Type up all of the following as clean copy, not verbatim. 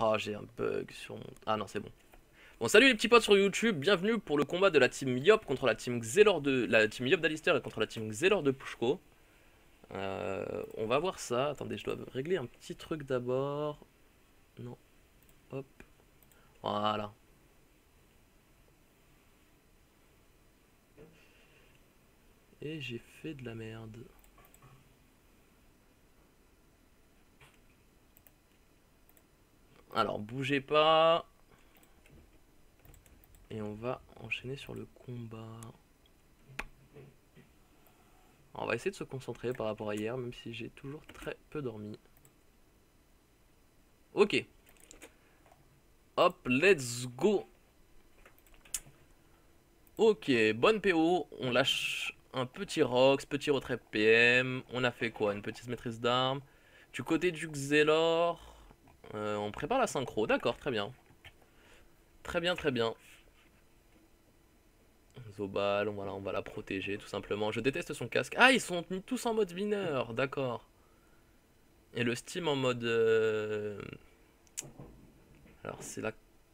Ah, j'ai un bug sur mon... Ah non, c'est bon. Bon, salut les petits potes sur YouTube, bienvenue pour le combat de la team Yop contre la team Xelor de... La team Yop d'Alistair et contre la team Xelor de Pushko. On va voir ça. Attendez, je dois régler un petit truc d'abord. Non, hop. Voilà. Et j'ai fait de la merde. Alors, bougez pas. Et on va enchaîner sur le combat. Alors, on va essayer de se concentrer par rapport à hier, même si j'ai toujours très peu dormi. Ok. Hop, let's go. Ok, bonne PO. On lâche un petit Rox, petit retrait PM. On a fait quoi? Une petite maîtrise d'armes. Du côté du Xelor, on prépare la synchro. D'accord, très bien. Très bien, très bien. Zobal, on va la protéger tout simplement. Je déteste son casque. Ah, ils sont mis tous en mode mineur, d'accord. Et le Steam en mode... Alors, c'est la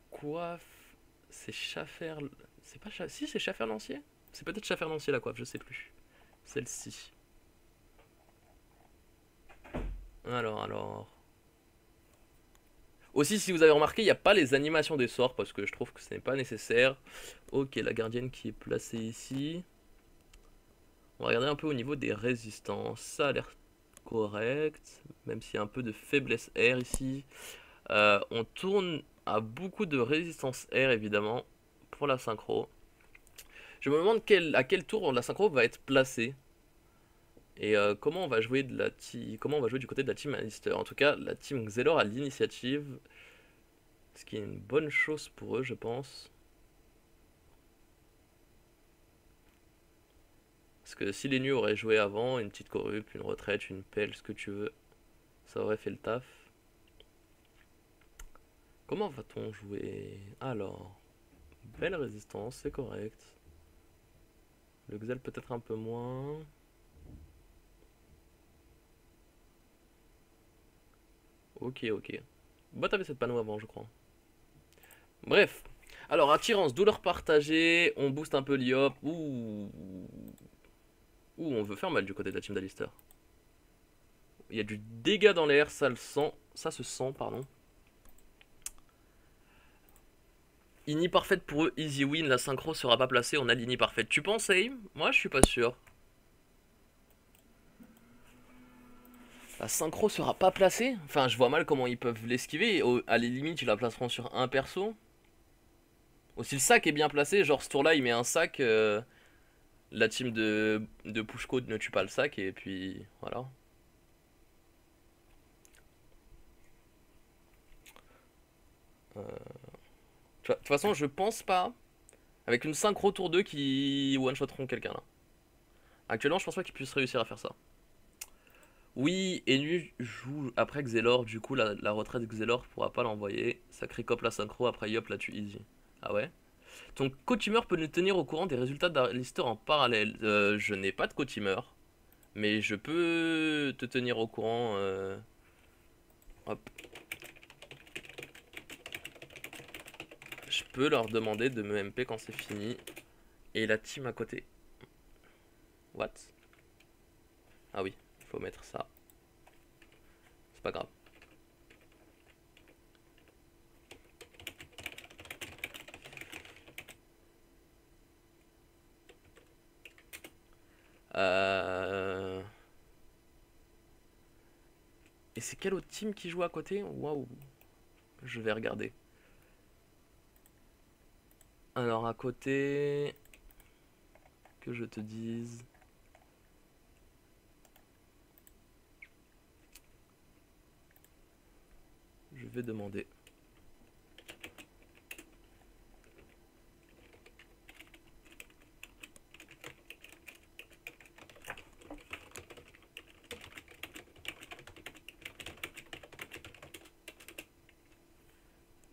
coiffe... C'est Schaffer... C'est pas... Si, c'est Schaffer Lancier. C'est peut-être Schaffer Lancier la coiffe, je sais plus. Celle-ci. Alors... Aussi, si vous avez remarqué, il n'y a pas les animations des sorts parce que je trouve que ce n'est pas nécessaire. Ok, la gardienne qui est placée ici. On va regarder un peu au niveau des résistances. Ça a l'air correct, même s'il y a un peu de faiblesse air ici. On tourne à beaucoup de résistance air évidemment pour la synchro. Je me demande à quel tour la synchro va être placée. Et comment on va jouer comment on va jouer du côté de la team Alistair. En tout cas, la team Xelor a l'initiative. Ce qui est une bonne chose pour eux, je pense. Parce que si les nus auraient joué avant, une petite corrupe, une retraite, une pelle, ce que tu veux, ça aurait fait le taf. Comment va-t-on jouer? Alors, belle résistance, c'est correct. Le Xel peut-être un peu moins. Ok, ok. Bah t'avais cette panneau avant, je crois. Bref. Alors, attirance, douleur partagée, on booste un peu l'IOP. Ouh, on veut faire mal du côté de la team d'Alistair. Il y a du dégât dans l'air, ça le sent. Ça se sent, pardon. Ini parfaite pour eux, easy win, la synchro sera pas placée, on a l'ini parfaite. Tu penses, Aim? Moi, je suis pas sûr. La synchro sera pas placée? Enfin, je vois mal comment ils peuvent l'esquiver. À les limites, ils la placeront sur un perso. Aussi, le sac est bien placé. Genre, ce tour-là, il met un sac. La team de Pushko ne tue pas le sac. Et puis, voilà. De toute façon, je pense pas. Avec une synchro tour 2 qui one-shotteront quelqu'un là. Actuellement, je pense pas qu'ils puissent réussir à faire ça. Oui, Enu joue après Xelor, du coup la retraite Xelor pourra pas l'envoyer. Sacré cop la synchro, après Yop la tue easy. Ah ouais? Ton co-teamer peut nous tenir au courant des résultats d'Alistair en parallèle. Je n'ai pas de co-teamer, mais je peux te tenir au courant. Hop. Je peux leur demander de me MP quand c'est fini. Et la team à côté. What? Ah oui, il faut mettre ça. C'est pas grave. Euh... Et c'est quel autre team qui joue à côté? Waouh. Je vais regarder. Alors à côté... Que je te dise... Je vais demander.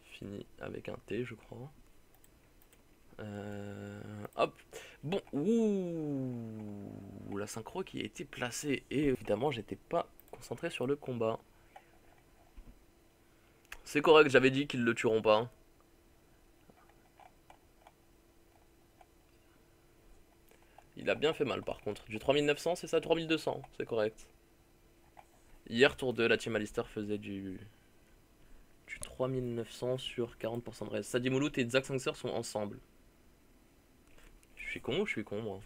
Fini avec un T, je crois. Hop. Bon, ouh, la synchro qui a été placée. Et évidemment, j'étais pas concentré sur le combat. C'est correct, j'avais dit qu'ils le tueront pas. Il a bien fait mal par contre. Du 3900, c'est ça? 3200, c'est correct. Hier, tour 2, la team Alistar faisait du 3900 sur 40% de raise. Sadi Mouloud et Zack Sangster sont ensemble. Je suis con ou je suis con, moi?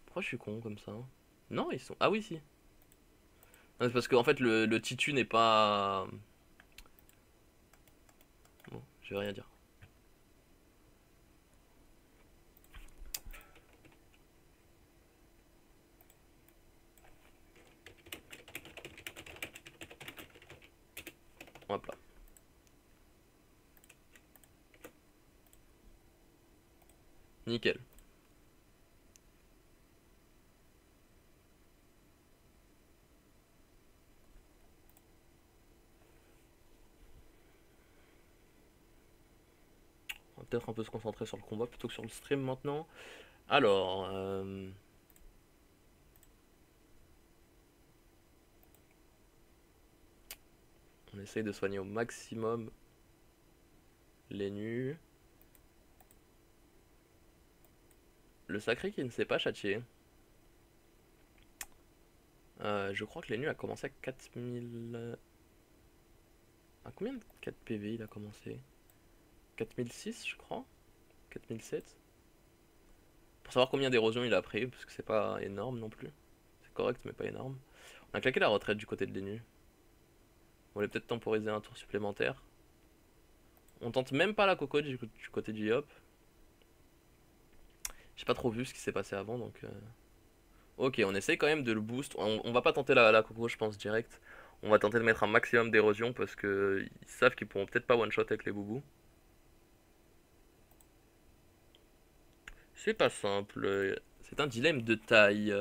Pourquoi je suis con comme ça? Non, ils sont... Ah oui, si. C'est parce qu'en fait, le Titu n'est pas... Bon, je vais rien dire. Hop là. Nickel. On va peut-être un peu se concentrer sur le combat plutôt que sur le stream maintenant. Alors... On essaye de soigner au maximum les nus. Le sacré qui ne s'est pas châtié. Je crois que les nus a commencé à 4000... À combien de 4 PV il a commencé? 4006 je crois? 4007? Pour savoir combien d'érosion il a pris, parce que c'est pas énorme non plus. C'est correct mais pas énorme. On a claqué la retraite du côté de l'Enu. On voulait peut-être temporiser un tour supplémentaire. On tente même pas la coco du côté du Yop. J'ai pas trop vu ce qui s'est passé avant donc... Ok, on essaye quand même de le boost. On va pas tenter la coco je pense direct. On va tenter de mettre un maximum d'érosion parce que ils savent qu'ils pourront peut-être pas one shot avec les boubous. C'est pas simple. C'est un dilemme de taille.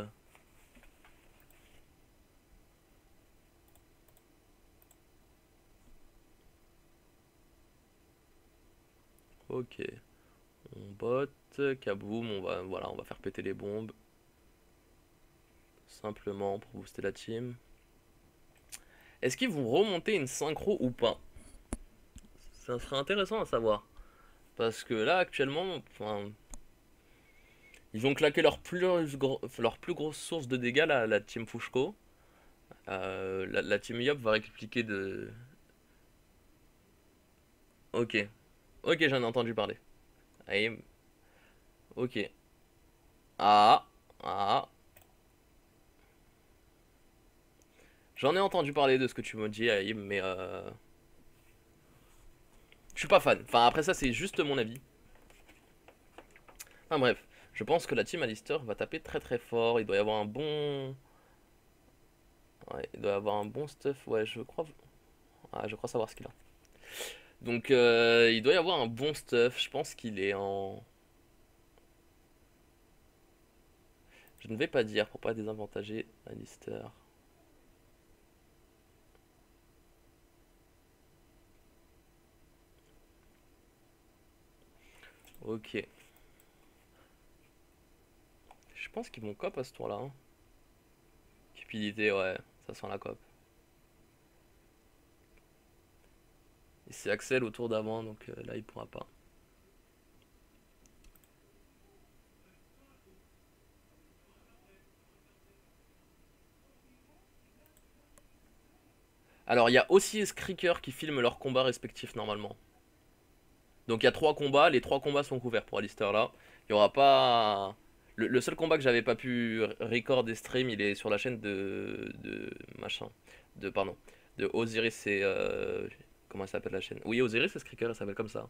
Ok. On bot, kaboom, voilà, on va faire péter les bombes. Simplement pour booster la team. Est-ce qu'ils vont remonter une synchro ou pas? Ça serait intéressant à savoir. Parce que là, actuellement, enfin, ils ont claqué leur plus grosse source de dégâts, la team Fushko. La team Yop va répliquer de... Ok. Ok, j'en ai entendu parler. Allez. Ok. Ah. Ah. J'en ai entendu parler de ce que tu me dis, Aïm, mais je suis pas fan. Enfin, après ça, c'est juste mon avis. Enfin bref, je pense que la team Alistair va taper très très fort. Il doit y avoir un bon... Ouais, il doit y avoir un bon stuff. Ouais, je crois... Ah, je crois savoir ce qu'il a. Donc, il doit y avoir un bon stuff. Je pense qu'il est en... Je ne vais pas dire pour pas désavantager Alistair. Ok. Je pense qu'ils vont cop à ce tour-là. Hein. Cupidité, ouais, ça sent la cop. Et c'est Axel au tour d'avant, donc là il pourra pas. Alors il y a aussi Skriker qui filment leurs combats respectifs normalement. Donc il y a 3 combats, les 3 combats sont couverts pour Alistair là. Il y aura pas... Le seul combat que j'avais pas pu record et stream, il est sur la chaîne de machin. Pardon. De Osiris et... comment elle s'appelle la chaîne? Oui, Osiris et Skriker, elle s'appelle comme ça.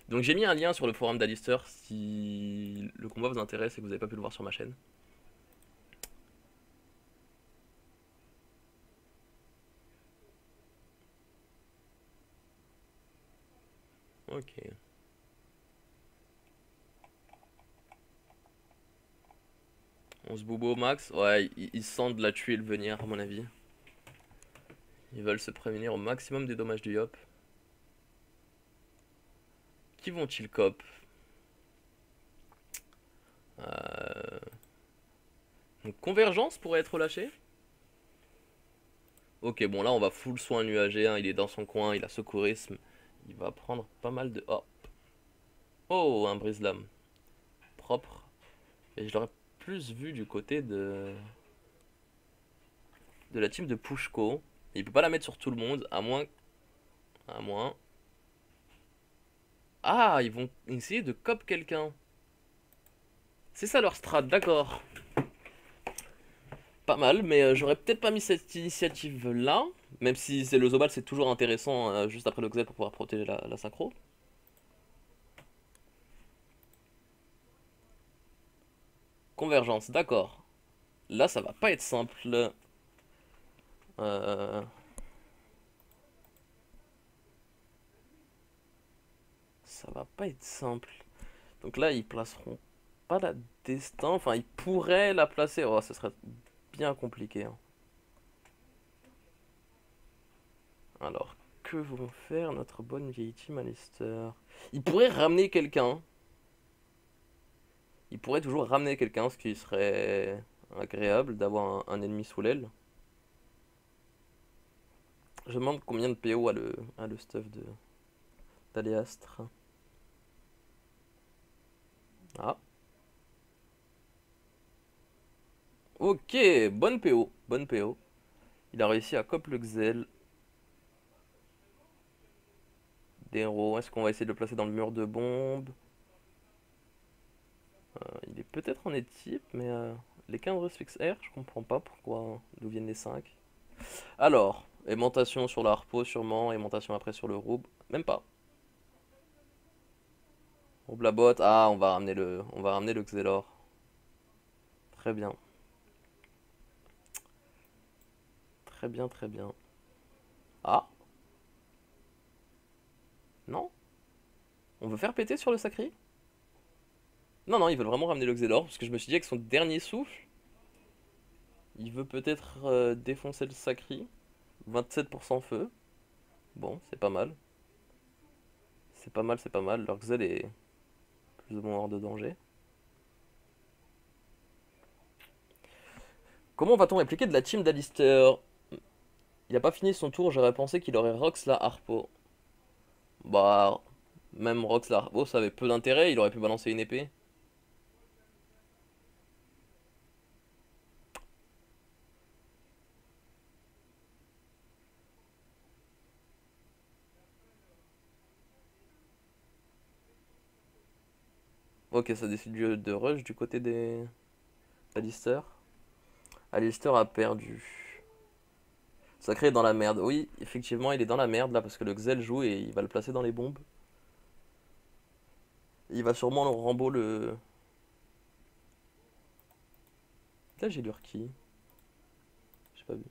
Donc j'ai mis un lien sur le forum d'Alistair si le combat vous intéresse et que vous n'avez pas pu le voir sur ma chaîne. Ok. 11 boubos max. Ouais, ils sentent la tuile venir à mon avis. Ils veulent se prévenir au maximum des dommages du Yop. Qui vont-ils cop? Donc Convergence pourrait être relâché. Ok, bon là on va full soin nuagé, hein. Il est dans son coin, il a secourisme. Il va prendre pas mal de... Oh, oh, un brise-lame. Propre. Et je l'aurais plus vu du côté de la team de Pushko. Il peut pas la mettre sur tout le monde, à moins... À moins... Ah, ils vont essayer de cop quelqu'un. C'est ça leur strat, d'accord. Pas mal, mais j'aurais peut-être pas mis cette initiative là. Même si c'est le Zobal, c'est toujours intéressant juste après le Xel pour pouvoir protéger la synchro. Convergence, d'accord. Là, ça va pas être simple. Euh, Ça va pas être simple. Donc là, ils placeront pas la destin. Enfin, ils pourraient la placer. Oh, ce serait bien compliqué, hein. Alors, que vont faire notre bonne vieille team Alistair? Ils pourraient ramener quelqu'un. Ils pourraient toujours ramener quelqu'un, ce qui serait agréable d'avoir un ennemi sous l'aile. Je me demande combien de PO a le stuff d'Aléastre. Ah. Ok, bonne PO. Bonne PO. Il a réussi à cop le Xel. Dero, est-ce qu'on va essayer de le placer dans le mur de bombe? Il est peut-être en équipe, mais les 15 fixe R, je comprends pas pourquoi, d'où viennent les 5. Alors, aimantation sur la harpo sûrement, aimantation après sur le roub, même pas. Roub la botte, ah on va ramener le Xelor. Très bien. Très bien, très bien. Ah, non? On veut faire péter sur le sacré? Non, non, ils veulent vraiment ramener le Xelor, parce que je me suis dit avec son dernier souffle, il veut peut-être défoncer le sacré. 27% feu. Bon, c'est pas mal. C'est pas mal, c'est pas mal. Leur Xel est plus ou moins hors de danger. Comment va-t-on répliquer de la team d'Alistair? Il a pas fini son tour, j'aurais pensé qu'il aurait Rox la Harpo. Bah, même Rox la Harpo, ça avait peu d'intérêt, il aurait pu balancer une épée. Ok, ça décide de rush du côté des Alistair. Alistair a perdu. Sacré est dans la merde. Oui, effectivement, il est dans la merde là parce que le Xel joue et il va le placer dans les bombes. Il va sûrement le Rambo le. Là, j'ai l'Urki. J'ai pas vu.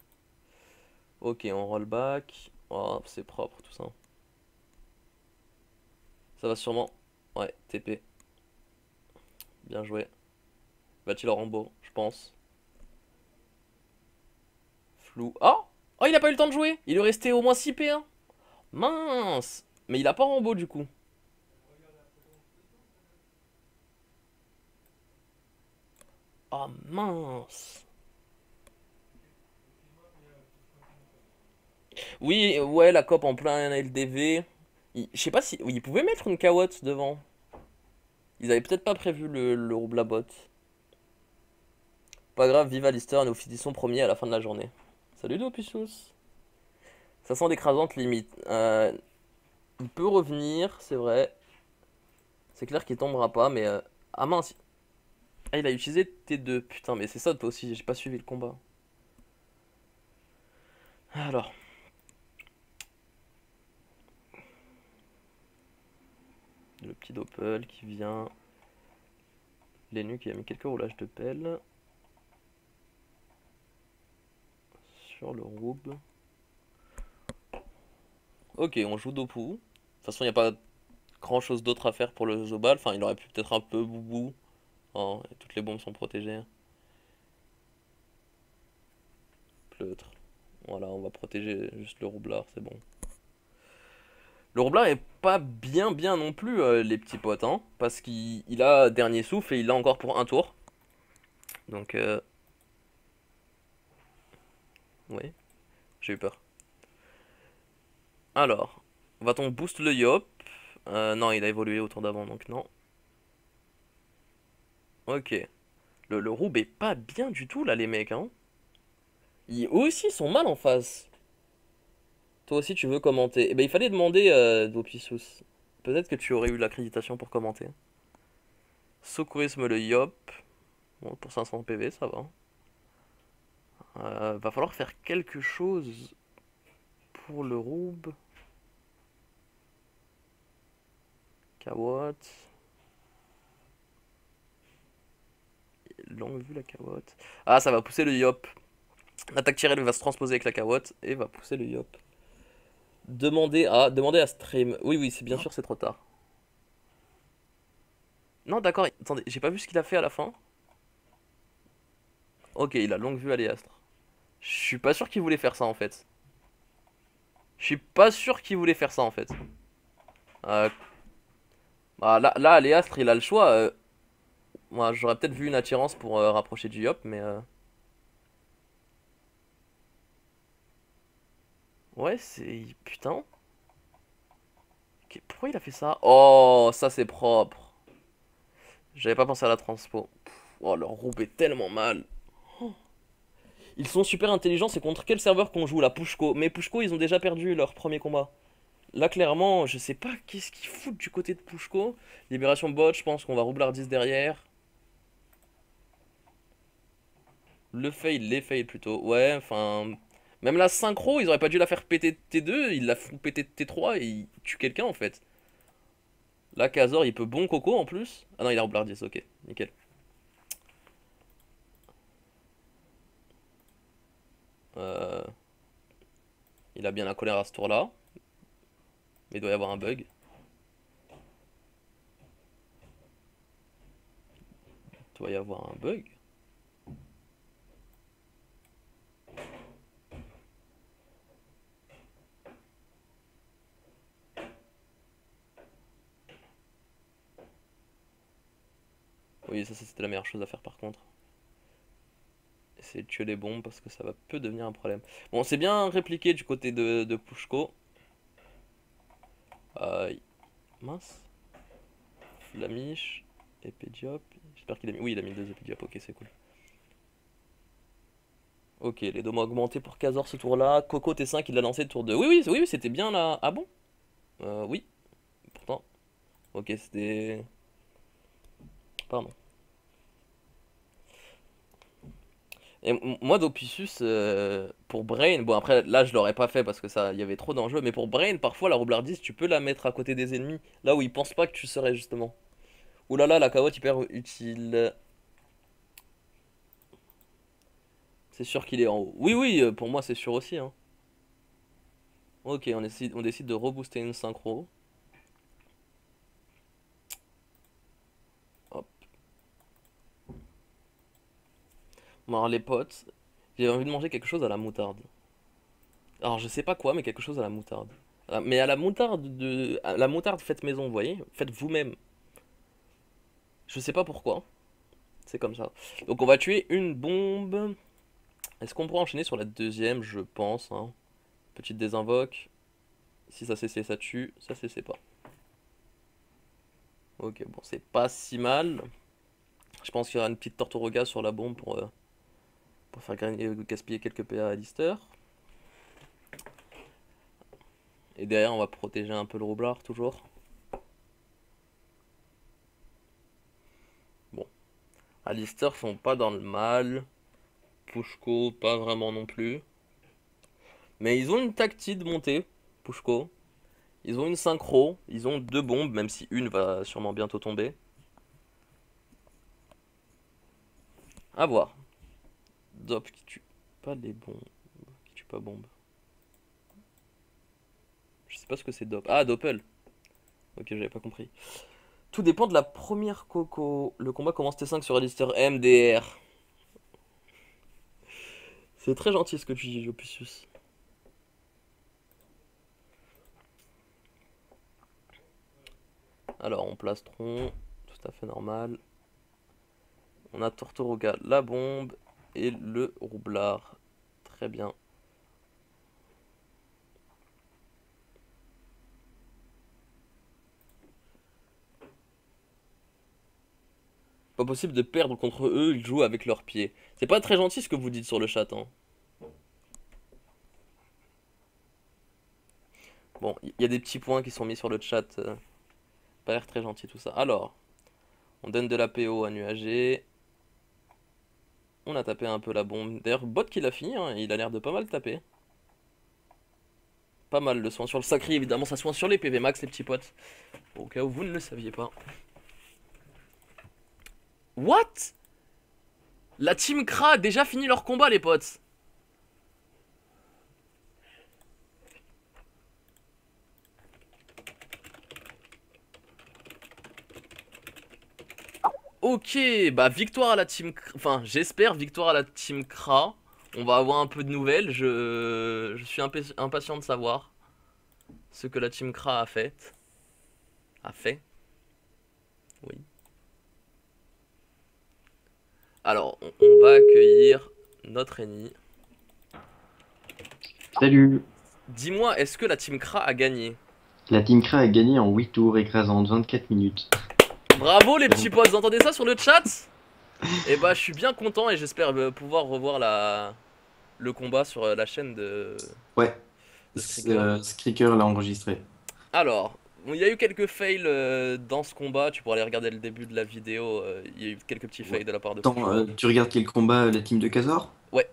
Ok, on roll back. Oh, c'est propre tout ça. Ça va sûrement. Ouais, TP. Bien joué. Va-t-il Rambo, je pense. Flou. Oh! Oh, il a pas eu le temps de jouer! Il lui restait au moins 6 P1. Mince! Mais il a pas Rambo du coup. Oh mince! Oui, ouais, la COP en plein LDV. Je sais pas si. Oui, ils pouvaient mettre une Kawotte devant. Ils avaient peut-être pas prévu le Roublabot. Pas grave, vive Alistair, nous finissons premier à la fin de la journée. Salut Dopussus. Ça sent d'écrasante limite. Il peut revenir, c'est vrai. C'est clair qu'il tombera pas, mais. Ah mince! Ah, il a utilisé T2. Putain, mais c'est ça toi aussi, j'ai pas suivi le combat. Alors. Le petit Doppel qui vient. Lénu qui a mis quelques roulages de pelle. Sur le Roub. Ok, on joue Dopu. De toute façon, il n'y a pas grand chose d'autre à faire pour le Zobal. Enfin, il aurait pu peut-être un peu boubou. Oh, et toutes les bombes sont protégées. Pleutre. Voilà, on va protéger juste le roublard, c'est bon. Le roublard est pas bien non plus, les petits potes, hein. Parce qu'il a dernier souffle et il l'a encore pour un tour. Donc, oui. J'ai eu peur. Alors, va-t-on boost le Yop? Non, il a évolué au tour d'avant, donc non. Ok. Le Roub est pas bien du tout, là, les mecs, hein. Eux aussi sont mal en face. Toi aussi, tu veux commenter. Eh ben, il fallait demander, Dopisius. Peut-être que tu aurais eu l'accréditation pour commenter. Secourisme le Yop. Bon, pour 500 PV, ça va. Va falloir faire quelque chose pour le Roub. Kawotte. Longue vue la Kawotte. Ah, ça va pousser le Yop. L'attaque tirée va se transposer avec la Kawotte et va pousser le Yop. Demander à Stream. Oui, oui, c'est bien sûr, c'est trop tard. Non, d'accord, attendez, j'ai pas vu ce qu'il a fait à la fin. Ok, il a longue vue Aléastre. Je suis pas sûr qu'il voulait faire ça en fait. Je suis pas sûr qu'il voulait faire ça en fait. Euh, là, Aléastre, il a le choix. Moi, j'aurais peut-être vu une attirance pour rapprocher du Yop, mais. Ouais, c'est. Putain. Pourquoi il a fait ça? Oh, ça c'est propre. J'avais pas pensé à la transpo. Oh, leur roube est tellement mal. Ils sont super intelligents, c'est contre quel serveur qu'on joue là? Pushko. Mais Pushko, ils ont déjà perdu leur premier combat. Là, clairement, je sais pas qu'est-ce qu'ils foutent du côté de Pushko. Libération bot, je pense qu'on va roublardise derrière. Le fail, les fails plutôt. Ouais, enfin. Même la synchro, ils auraient pas dû la faire péter de T2, ils la font péter de T3 et ils tuent quelqu'un en fait. Là, Kazor, il peut bon coco en plus. Ah non, il a roublardise, ok, nickel. Euh, Il a bien la colère à ce tour-là. Mais il doit y avoir un bug. Il doit y avoir un bug. Oui, ça c'était la meilleure chose à faire par contre. Essayer de tuer les bombes parce que ça va peut devenir un problème. Bon, c'est bien répliqué du côté de Pushko. Mince. Flamiche. Epédiop. J'espère qu'il a mis. Oui, il a mis deux Epédiop, ok, c'est cool. Ok, les dômes ont augmenté pour Kazor ce tour-là. Coco T5, il l'a lancé le tour 2. Oui, oui, oui, c'était bien là. Ah bon? Oui, pourtant. Ok, c'était. Pardon. Et moi, Dopicius, pour Brain, bon après là je l'aurais pas fait parce que ça, il y avait trop d'enjeux, mais pour Brain, parfois la roublardise, tu peux la mettre à côté des ennemis, là où ils pensent pas que tu serais justement. Ouh là là, la carotte hyper utile. C'est sûr qu'il est en haut. Oui, oui, pour moi c'est sûr aussi, hein. Ok, on décide de rebooster une synchro. Hop. Bon, alors les potes, j'ai envie de manger quelque chose à la moutarde. Alors je sais pas quoi, mais quelque chose à la moutarde. Mais à la moutarde faite maison, vous voyez, faites vous-même. Je sais pas pourquoi, c'est comme ça. Donc on va tuer une bombe. Est-ce qu'on pourra enchaîner sur la deuxième? Je pense, hein. Petite désinvoque. Si ça cessait, ça tue. Ça cessait pas. Ok, bon, c'est pas si mal. Je pense qu'il y aura une petite Tortoroga sur la bombe pour faire gaspiller quelques PA à Lister. Et derrière, on va protéger un peu le roublard, toujours. Bon. Alistair sont pas dans le mal. Pushko, pas vraiment non plus. Mais ils ont une tactique de montée, Pushko. Ils ont une synchro. Ils ont deux bombes, même si une va sûrement bientôt tomber. À voir. Dop qui tue pas les bombes. Qui tue pas bombe. Je sais pas ce que c'est Dop. Ah, Doppel. Ok, j'avais pas compris. Tout dépend de la première coco. Le combat commence T5 sur Alistair MDR. C'est très gentil ce que tu dis, Jopicius. Alors, on place Tron. Tout à fait normal. On a Tortoroga, la bombe. Et le roublard. Très bien. Pas possible de perdre contre eux, ils jouent avec leurs pieds. C'est pas très gentil ce que vous dites sur le chat, hein. Bon, il y a des petits points qui sont mis sur le chat. Pas l'air très gentil tout ça. Alors, on donne de la PO à Nuager. On a tapé un peu la bombe. D'ailleurs, Bot qui l'a fini, hein, il a l'air de pas mal taper. Pas mal de soin sur le sacré, évidemment, ça soin sur les PV max, les petits potes. Au cas où vous ne le saviez pas. What? La team Kra a déjà fini leur combat, les potes. Ok, bah victoire à la team Kra. Enfin, j'espère victoire à la team Kra. On va avoir un peu de nouvelles. Je suis impatient de savoir ce que la team Kra a fait. A fait. Oui. Alors, on va accueillir notre ennemi. Salut! Dis-moi, est-ce que la team Kra a gagné? La Team Kra a gagné en 8 tours, écrasant en 24 minutes. Bravo les petits potes, vous entendez ça sur le chat? Et bah je suis bien content et j'espère pouvoir revoir le combat sur la chaîne Ouais, de Skriker. Skriker l'a enregistré. Alors, bon, il y a eu quelques fails dans ce combat, tu pourras aller regarder le début de la vidéo, il y a eu quelques petits Ouais. fails de la part de Attends, Pushko. tu regardes quel combat, la team de Kazor? Ouais,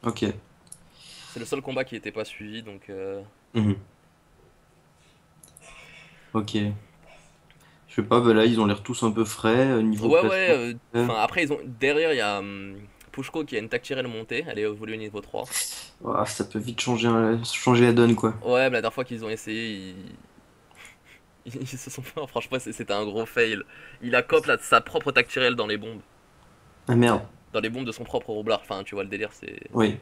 Ok. c'est le seul combat qui n'était pas suivi donc... Mhm. Ok. Je sais pas, bah là ils ont l'air tous un peu frais, niveau Ouais placement. ouais, enfin après ils ont... Derrière il y a Pushko qui a une Tactirel montée, elle est évoluée au niveau 3. Ah, ça peut vite changer, changer la donne quoi. Ouais, mais la dernière fois qu'ils ont essayé, ils se sont fait... Franchement c'était un gros fail. Il a cop sa propre Tactirel dans les bombes. Ah merde. Dans les bombes de son propre roublard. Enfin, tu vois le délire, c'est... Oui.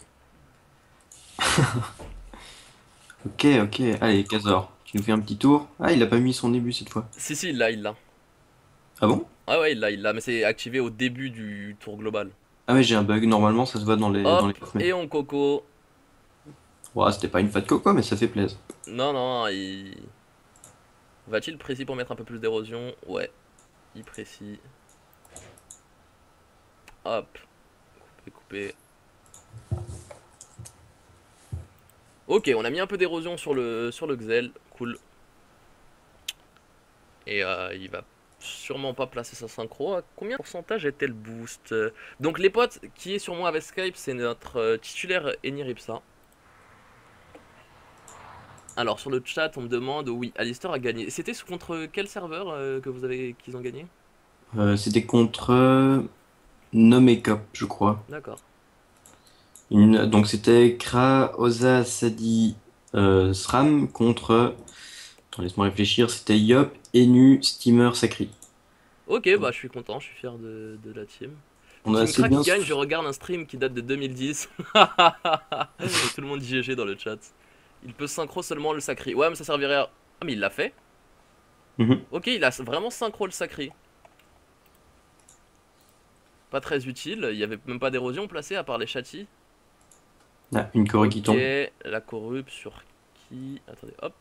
Ok, ok. Allez, Kazor, tu nous fais un petit tour. Ah, il a pas mis son début cette fois. Si, si, il l'a, il l'a. Ah bon? Ah ouais, il l'a, mais c'est activé au début du tour global. Ah ouais, j'ai un bug. Normalement, ça se voit dans les Hop, coffres. et on coco. Ouais, c'était pas une fat coco, mais ça fait plaisir. Non, non, il... Va-t-il précis pour mettre un peu plus d'érosion? Ouais, il précis. Hop, couper, couper. Ok, on a mis un peu d'érosion sur le Xel, cool. Et il va sûrement pas placer sa synchro. À combien de pourcentage était le boost? Donc les potes, qui est sur moi avec Skype, c'est notre titulaire Eniripsa. Alors sur le chat, on me demande, oui, Alistair a gagné. C'était contre quel serveur qu'ils ont gagné? C'était contre Nomekop, je crois. D'accord. Donc c'était Kra, Oza, Sadi, Sram contre. Attends, laisse-moi réfléchir. C'était Yop, Enu, Steamer, Sakri. Ok, bah je suis content, je suis fier de la team. On a Team assez Kra bien. qui gagne, je regarde un stream qui date de 2010. Tout le monde dit GG dans le chat. Il peut synchro seulement le sacré. Ouais, mais ça servirait à... Ah, mais il l'a fait. Mhm. Ok, il a vraiment synchro le sacré. Pas très utile, il y avait même pas d'érosion placée à part les châtis. Ah, une corée qui Ok, tombe. la corrupe sur qui? Attendez, hop.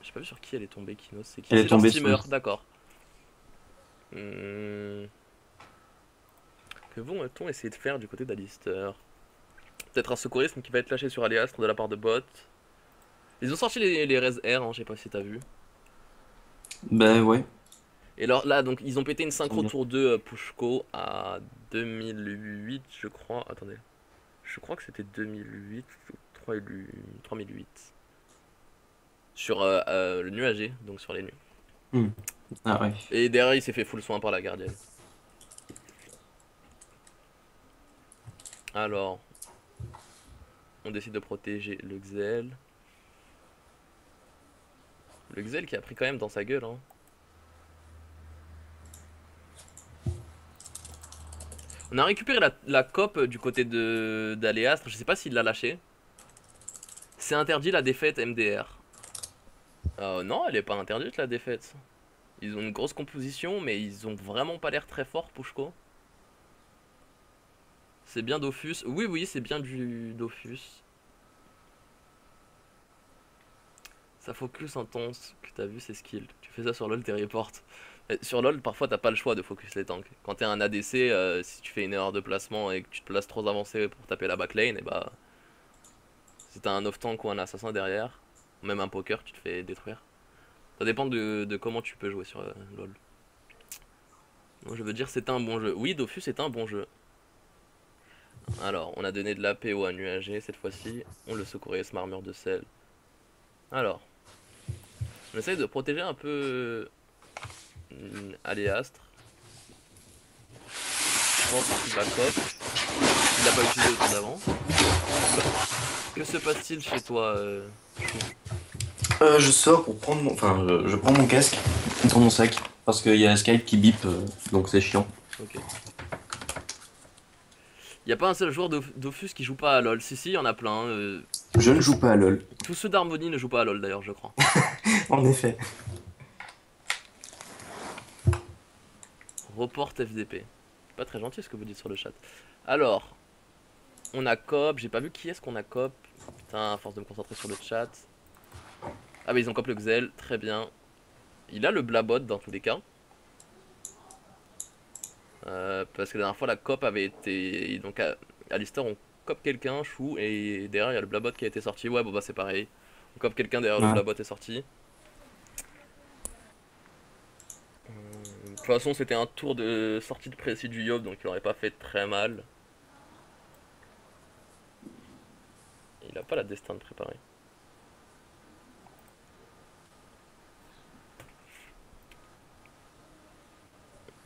J'ai pas vu sur qui elle est tombée, Kinos. C'est qui? Elle est C'est sur tombée sur. Steamer, d'accord. Que vont-on essayer de faire du côté d'Alistair? Peut-être un secourisme qui va être lâché sur Aléastre de la part de Bot. Ils ont sorti les res R, hein, je sais pas si t'as vu. Bah ouais. Et alors là, donc ils ont pété une Ils sont synchro bien. tour 2 Pushko à 2008, je crois. Attendez. Je crois que c'était 2008 ou 3008. Sur le nuagé, donc sur les nuits. Hmm. Ah ouais. Et derrière, il s'est fait full soin par la gardienne. Alors, on décide de protéger le Xel. Le Xel qui a pris quand même dans sa gueule, hein. On a récupéré la cope du côté d'Aléastre, je sais pas s'il l'a lâché. C'est interdit la défaite MDR. Non, elle est pas interdite la défaite. Ils ont une grosse composition, mais ils ont vraiment pas l'air très forts, Pushko. C'est bien Dofus. Oui, oui, c'est bien du Dofus. Ça focus intense que t'as vu ses skills. Tu fais ça sur LoL, t'es report. Sur LoL, parfois t'as pas le choix de focus les tanks. Quand t'es un ADC, si tu fais une erreur de placement et que tu te places trop avancé pour taper la backline, et bah si t'as un off-tank ou un assassin derrière, ou même un poker, tu te fais détruire. Ça dépend de comment tu peux jouer sur LoL. Moi je veux dire c'est un bon jeu. Oui, Dofus est un bon jeu. Alors, on a donné de la l'AP au nuagé cette fois-ci. On le secourait ce marmure de sel. Alors, on essaye de protéger un peu Aléastre. Je pense qu'il va cop. Il l'a pas utilisé au tour d'avant. Que se passe-t-il chez toi, Chou? Je sors pour prendre mon... Enfin, je prends mon casque dans mon sac. Parce qu'il y a Skype qui bip, donc c'est chiant. Ok. Y a pas un seul joueur Dofus qui joue pas à LoL. Si, si, y en a plein. Je ne joue pas à LoL. Tous ceux d'Harmonie ne jouent pas à LoL d'ailleurs, je crois. En effet. Report FDP. Pas très gentil ce que vous dites sur le chat. Alors, on a cop. J'ai pas vu qui est-ce qu'on a cop. Putain, à force de me concentrer sur le chat. Ah bah ils ont cop le Xel, très bien. Il a le Blabot dans tous les cas. Parce que la dernière fois la cop avait été... Donc Alistair on cop quelqu'un, Chou, et derrière il y a le Blabot qui a été sorti. Ouais bon bah c'est pareil. On cop quelqu'un derrière le Ouais. Blabot est sorti. De toute façon c'était un tour de sortie de précis du Yob donc il aurait pas fait très mal. Il a pas la destin de préparer.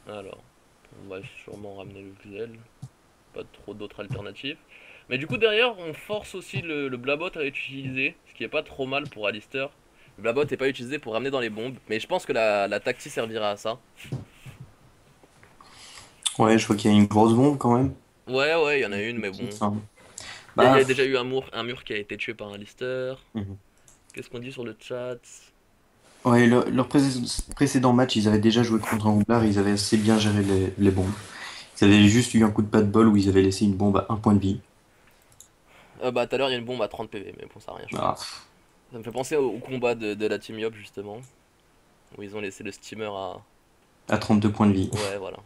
Alors, on va sûrement ramener le Xel. Pas trop d'autres alternatives. Mais du coup derrière on force aussi le Blabot à être utilisé, ce qui est pas trop mal pour Alistair. Le Blabot est pas utilisé pour ramener dans les bombes, mais je pense que la tactique servira à ça. Ouais, je vois qu'il y a une grosse bombe quand même. Ouais ouais il y en a une mais bon. Enfin, Il y bah, a déjà eu un mur qui a été tué par Alistair. mhm. Qu'est-ce qu'on dit sur le chat? Ouais, leur précédent match, ils avaient déjà joué contre un roublard, ils avaient assez bien géré les bombes. Ils avaient juste eu un coup de pas de bol où ils avaient laissé une bombe à un point de vie. Bah tout à l'heure il y a une bombe à 30 PV mais bon ça a rien changé. Ah, Ça me fait penser au combat de la Team Yop justement. Où ils ont laissé le steamer à... à 32 points de vie. Ouais voilà.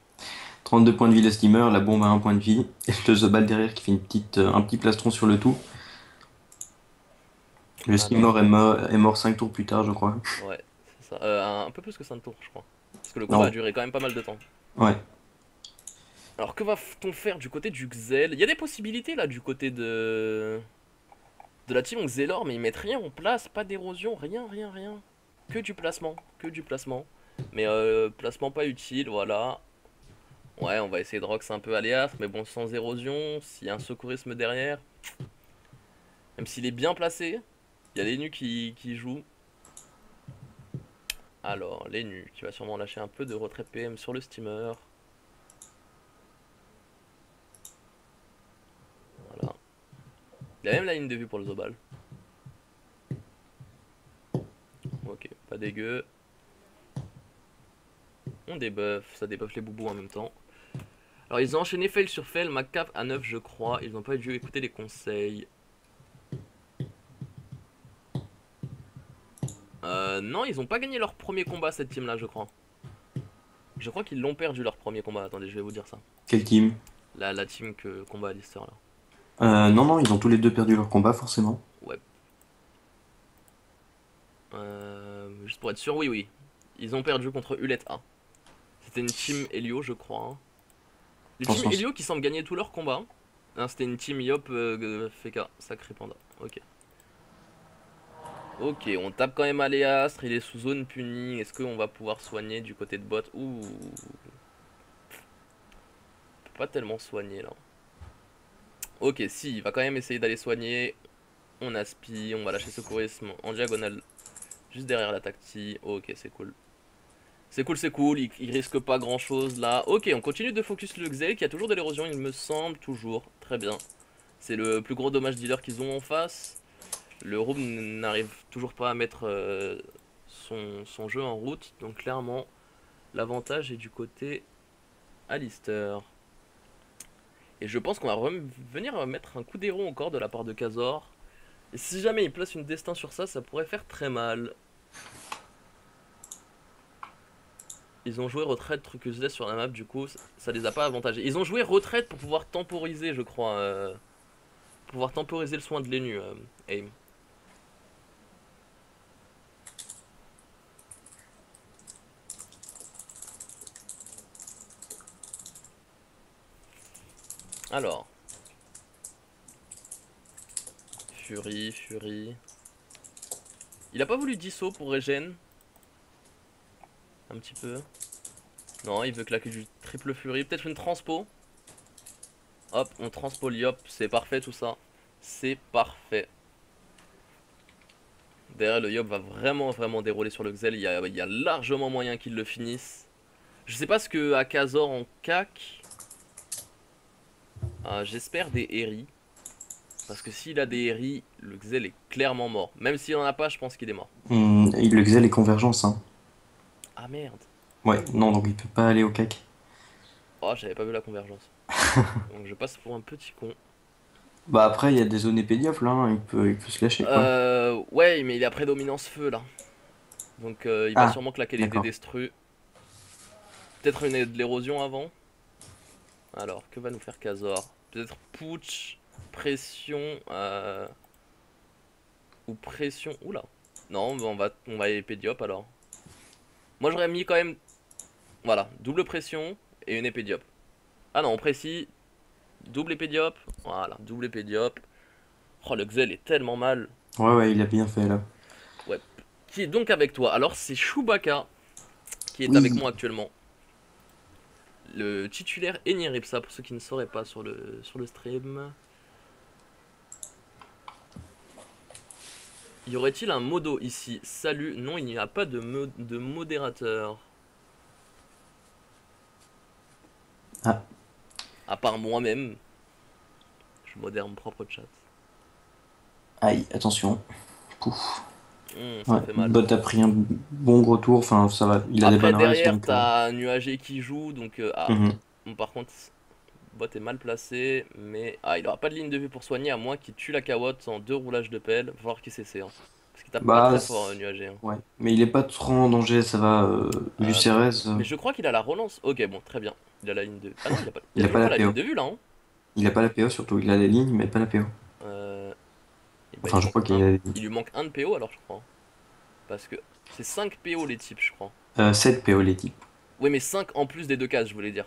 32 points de vie le steamer, la bombe à un point de vie, et le Zobal derrière qui fait un petit plastron sur le tout. Le steamer Alors, est mort 5 tours plus tard, je crois. ouais, c'est ça. Un peu plus que 5 tours je crois. Parce que le combat a Non, duré quand même pas mal de temps. ouais. Alors que va-t-on faire du côté du Xel? Il y a des possibilités là du côté de la team Xelor, mais ils mettent rien en place, pas d'érosion, rien, rien, rien. Que du placement, que du placement. Mais placement pas utile, voilà. Ouais, on va essayer de rox un peu aléas, mais bon, sans érosion, s'il y a un secourisme derrière, même s'il est bien placé, il y a les nus qui jouent. Alors, les nus, qui va sûrement lâcher un peu de retrait PM sur le steamer. Voilà. Il a même la ligne de vue pour le Zobal. Ok, pas dégueu. On débuff, ça débuffe les boubous en même temps. Alors ils ont enchaîné fail sur fail, Macap à 9 je crois, ils n'ont pas dû écouter les conseils. Non, ils ont pas gagné leur premier combat cette team là je crois. Je crois qu'ils l'ont perdu leur premier combat, attendez je vais vous dire ça. Quel team? La team que combat Alistair là. Non, non, ils ont tous les deux perdu leur combat, forcément. Ouais. Juste pour être sûr, oui oui. Ils ont perdu contre Ulet A. C'était une team Helio je crois. Hein. Les Dans teams ce sens. Helio qui semblent gagner tous leurs combats. Non, c'était une team Yop Feka, sacré panda. Ok. Ok, on tape quand même Aléastre, il est sous zone punie. Est-ce qu'on va pouvoir soigner du côté de bot? Ouh. On peut pas tellement soigner là. Ok, si, il va quand même essayer d'aller soigner. On aspire, on va lâcher secourisme en diagonale. Juste derrière la tacti. Ok, c'est cool. C'est cool, c'est cool, il risque pas grand chose là. Ok, on continue de focus le Xel qui a toujours de l'érosion, il me semble, toujours. Très bien. C'est le plus gros dommage dealer qu'ils ont en face. Le Room n'arrive toujours pas à mettre son jeu en route. Donc clairement, l'avantage est du côté Alistair. Et je pense qu'on va venir mettre un coup d'héros encore de la part de Kazor. Et si jamais il place une destin sur ça, ça pourrait faire très mal. Ils ont joué retraite truc useless sur la map, du coup ça les a pas avantagés. Ils ont joué retraite pour pouvoir temporiser, je crois. Pour pouvoir temporiser le soin de l'Enu, aim. Alors. Fury. Il a pas voulu disso pour régène. Un petit peu. Non, il veut claquer du triple Fury. Peut-être une transpo. Hop, on transpo Yop. C'est parfait tout ça. C'est parfait. Derrière, le Yop va vraiment dérouler sur le Xel. Il y a largement moyen qu'il le finisse. Je sais pas ce que a Kazor en cac. J'espère des Eri. Parce que s'il a des Eri, le Xel est clairement mort. Même s'il en a pas, je pense qu'il est mort. Il le faisait les convergences, hein. Ah merde. Ouais, non, donc il peut pas aller au CAC. Oh, j'avais pas vu la convergence. Donc je passe pour un petit con. Bah après, il y a des zones épédioples, là, hein, il peut se lâcher, quoi. Ouais, mais il est à prédominance feu là. Donc il va Ah, sûrement claquer les dés d'accord. destru. Peut-être de l'érosion avant. Alors, que va nous faire Kazor? Peut-être putsch, pression, ou pression. Oula. Non, on va épée diop alors. Moi j'aurais mis quand même. Voilà, double pression et une épée diop. Ah non, on précise. Double épée diop. Voilà, double épée diop. Oh, le Xel est tellement mal. Ouais, ouais, il a bien fait, là. Ouais. Qui est donc avec toi? Alors, c'est Chewbacca qui est avec Oui. moi actuellement. Le titulaire Eniripsa, pour ceux qui ne sauraient pas sur le stream. Y aurait-il un modo ici? Salut, non, il n'y a pas de modérateur. Ah, À part moi-même. Je modère mon propre chat. aïe, attention. Pouf. Ça Ouais, fait mal. Bot a pris un bon gros tour, enfin, ça va. Il a des Après, bonnes restes, derrière, donc... t'as Nuagé qui joue, donc... mhm. Bon, par contre, bot est mal placé, mais... Ah, il aura pas de ligne de vue pour soigner, à moins qu'il tue la Kawotte en 2 roulages de pelle. Va falloir qu'il s'essaie, hein. Parce qu'il tape pas Bah, très fort, Nuagé, hein. ouais. Mais il est pas trop en danger, ça va. Euh, Lucerez, mais je crois qu'il a la relance. Ok, bon, très bien. Il a la ligne de... Ah non, il il a a pas toujours la pas la ligne PO. de vue, là, hein. Il a pas la PO surtout, il a les lignes, mais pas la PO. Et bah, Enfin, je crois qu'il a les lignes. il lui manque un de PO, alors, je crois. Parce que c'est 5 PO, les types, je crois. 7 PO les types. Oui, mais 5 en plus des deux cases, je voulais dire.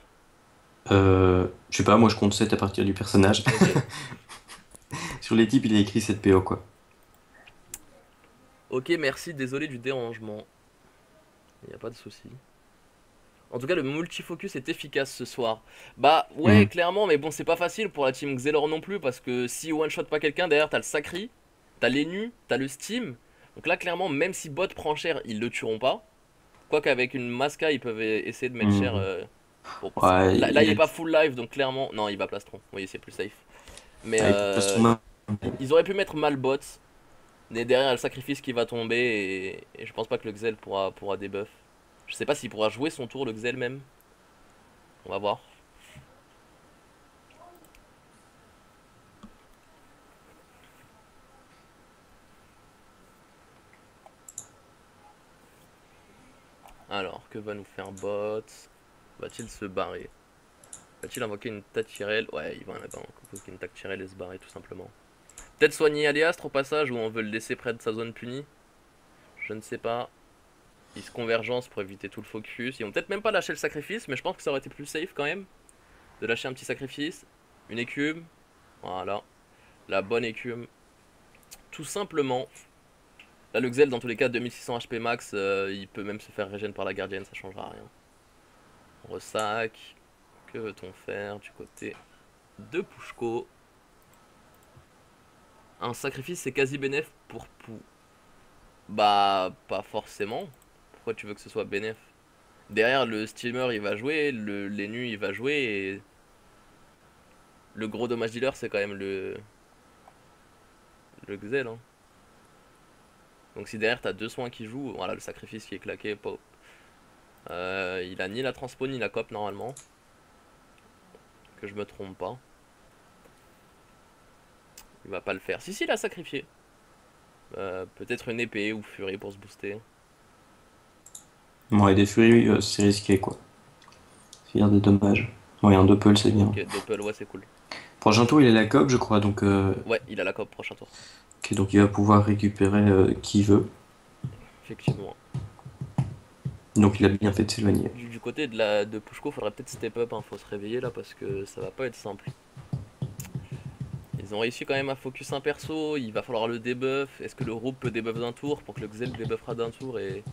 Je sais pas, moi je compte 7 à partir du personnage. Ok. Sur les types, il a écrit 7 PO, quoi. Ok, merci, désolé du dérangement. Il n'y a pas de souci. En tout cas, le multifocus est efficace ce soir. Bah ouais, Mhm. clairement, mais bon, c'est pas facile pour la team Xelor non plus, parce que si one-shot pas quelqu'un, derrière t'as le Sacri, t'as l'Enu, t'as le Steam. Donc là, clairement, même si bot prend cher, ils le tueront pas. Quoique avec une Masca, ils peuvent essayer de mettre cher. Mhm. Bon, Ouais, là, il il a est pas full live, donc clairement... Non, il va plastron, oui, c'est plus safe. Mais il passe son main. ils auraient pu mettre mal bot, mais derrière, il y a le sacrifice qui va tomber, et je pense pas que le Xel pourra debuff. Je sais pas s'il pourra jouer son tour, le Xel même. On va voir. Alors, que va nous faire bot? Va-t-il se barrer? Va-t-il invoquer une Tachirel? Ouais, il va invoquer une Tachirel et se barrer tout simplement. Peut-être soigner Aliastre au passage, ou on veut le laisser près de sa zone punie? Je ne sais pas. Ils se convergence pour éviter tout le focus. Ils vont peut-être même pas lâcher le sacrifice, mais je pense que ça aurait été plus safe quand même. De lâcher un petit sacrifice. Une écume. Voilà. La bonne écume. Tout simplement. Là, le Xel, dans tous les cas, 2600 HP max, il peut même se faire régène par la gardienne, ça changera rien. On ressac. Que veut-on faire du côté de Pushko? Un sacrifice, c'est quasi bénéf pour Pou. Bah, pas forcément. Pourquoi tu veux que ce soit bénéf? Derrière, le steamer il va jouer, l'Enu il va jouer, et le gros dommage dealer c'est quand même le Xel, hein. Donc si derrière t'as deux soins qui jouent, voilà le sacrifice qui est claqué, pop. Il a ni la transpo ni la cop normalement. Que je me trompe pas. Il va pas le faire. Si, il a sacrifié. Peut-être une épée ou furie pour se booster. Ouais, des Furies, c'est risqué quoi. Faire des dommages. Ouais, un Doppel c'est bien. Ok, Doppel, ouais, c'est cool. Prochain tour, il a la COP, je crois, donc, Ouais, il a la cope prochain tour. ok, donc il va pouvoir récupérer qui veut. Effectivement. Donc il a bien fait de s'éloigner. Du côté de Pushko, faudrait peut-être step up, hein, faut se réveiller là parce que ça va pas être simple. Ils ont réussi quand même à focus un perso, il va falloir le debuff. Est-ce que le groupe peut debuff d'un tour pour que le Xel debuffera d'un tour et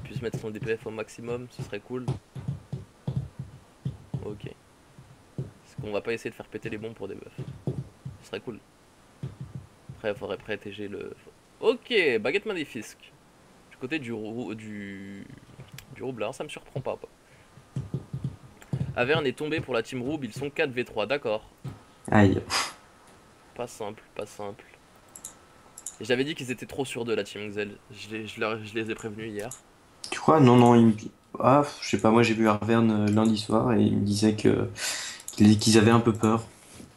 puisse mettre son DPF au maximum? Ce serait cool. Ok. Est-ce qu'on va pas essayer de faire péter les bombes pour debuff? Ce serait cool. Après, il faudrait protéger le. Ok, baguette maléfique. Du côté du roublard, ça me surprend pas. Averne est tombé pour la team Rouble, ils sont 4v3, d'accord. Aïe. Pas simple, pas simple. Et j'avais dit qu'ils étaient trop sûrs de la team Xel. Je les ai prévenus hier. Tu crois? Non, non, ah, je sais pas, moi j'ai vu Arverne lundi soir et il me disait que qu'ils avaient un peu peur.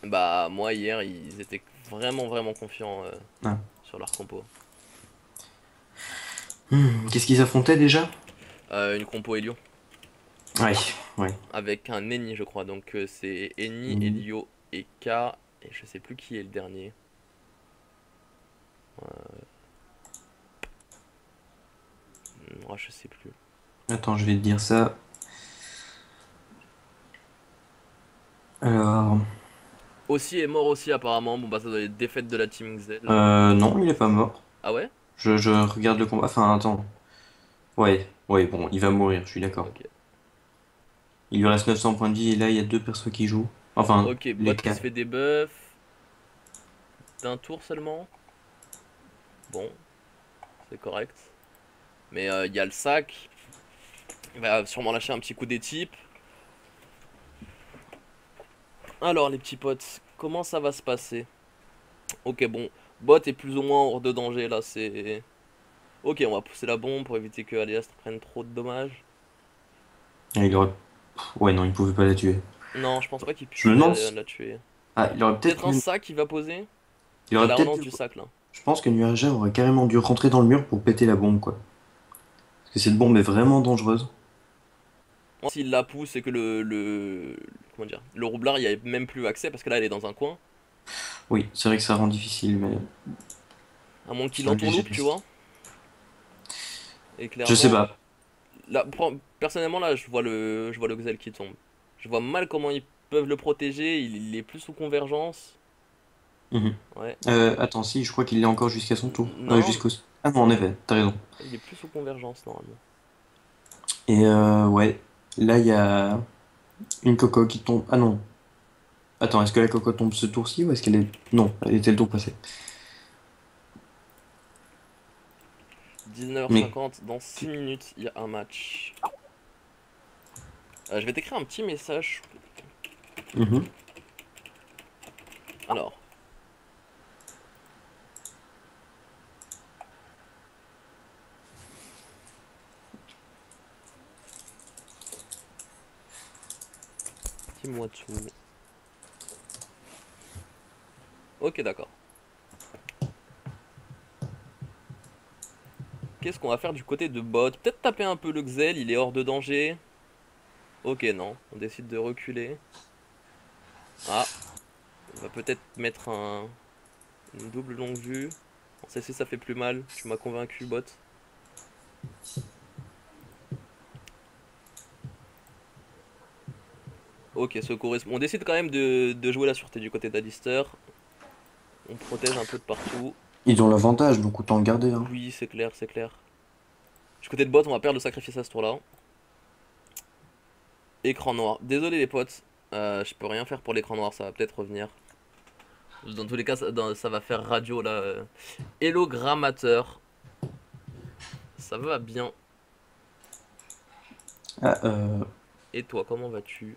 Bah, moi hier, ils étaient vraiment confiants Ah. sur leur compo. Qu'est-ce qu'ils affrontaient déjà? Une compo Elio. Ouais, ouais. Avec un Eni, je crois. Donc c'est Eni, Mhm. Elio et K. Et je sais plus qui est le dernier. Moi, je sais plus. Attends, je vais te dire ça. Alors, Aussi est mort aussi apparemment. Bon bah ça doit être défaite de la team Xel. non, il est pas mort. Ah ouais? Je regarde le combat. Enfin, attends. Ouais, ouais, bon, il va mourir, je suis d'accord. Ok. Il lui reste 900 points de vie et là, il y a deux persos qui jouent. Enfin, Ok, bot les qui se quatre. fait des buffs. D'un tour seulement. Bon, c'est correct. Mais il y a le sac. Il va sûrement lâcher un petit coup des types. Alors les petits potes, comment ça va se passer? Ok, bon, bot est plus ou moins hors de danger là, c'est. Ok, on va pousser la bombe pour éviter que Alias prenne trop de dommages. Ah, il aurait... Ouais, non, il pouvait pas la tuer. Non, je pense pas qu'il Je me puisse demande. la tuer. Ah, il aurait peut-être Peut-être un même. sac qu'il va poser? Il Il y a aurait la peut-être relance dû. du sac là. Je pense que Nuager aurait carrément dû rentrer dans le mur pour péter la bombe, quoi. Parce que cette bombe est vraiment dangereuse. S'il la pousse et que comment dire, le roublard, il y a même plus accès parce que là, elle est dans un coin. Oui, c'est vrai que ça rend difficile, mais À moins qu'il c'est un léger entourloupe, tu risque. vois. Et Je sais clairement, pas. là, personnellement, là, je vois le Xel qui tombe. Je vois mal comment ils peuvent le protéger. Il est plus sous convergence. Mhm. Ouais. Attends, si, je crois qu'il l'est encore jusqu'à son tour. Non, Jusqu'au. Ah non, en effet, t'as raison. il est plus sous convergence normalement. Et ouais, là, il y a une coco qui tombe. Ah non. Attends, est-ce que la coco tombe ce tour-ci ou est-ce qu'elle est. Non, elle était le tour passé. Mais. 19h50, dans 6 minutes, il y a un match. Je vais t'écrire un petit message. Mhm. Alors, dis-moi tout. Ok, d'accord. Qu'est-ce qu'on va faire du côté de bot? Peut-être taper un peu le Xel, il est hors de danger. Ok, non, on décide de reculer. Ah, on va peut-être mettre une double longue vue. On sait si ça fait plus mal, tu m'as convaincu, bot. Ok, secours. On décide quand même de jouer la sûreté du côté d'Alistair. On protège un peu de partout. Ils ont l'avantage, donc autant le garder, hein. Oui, c'est clair, c'est clair. Du côté de bot, on va perdre le sacrifice à ce tour-là. Écran noir. Désolé les potes, je peux rien faire pour l'écran noir, ça va peut-être revenir. Dans tous les cas, ça va faire radio là. Hello grammateur. Ça va bien. Ah, Et toi, comment vas-tu?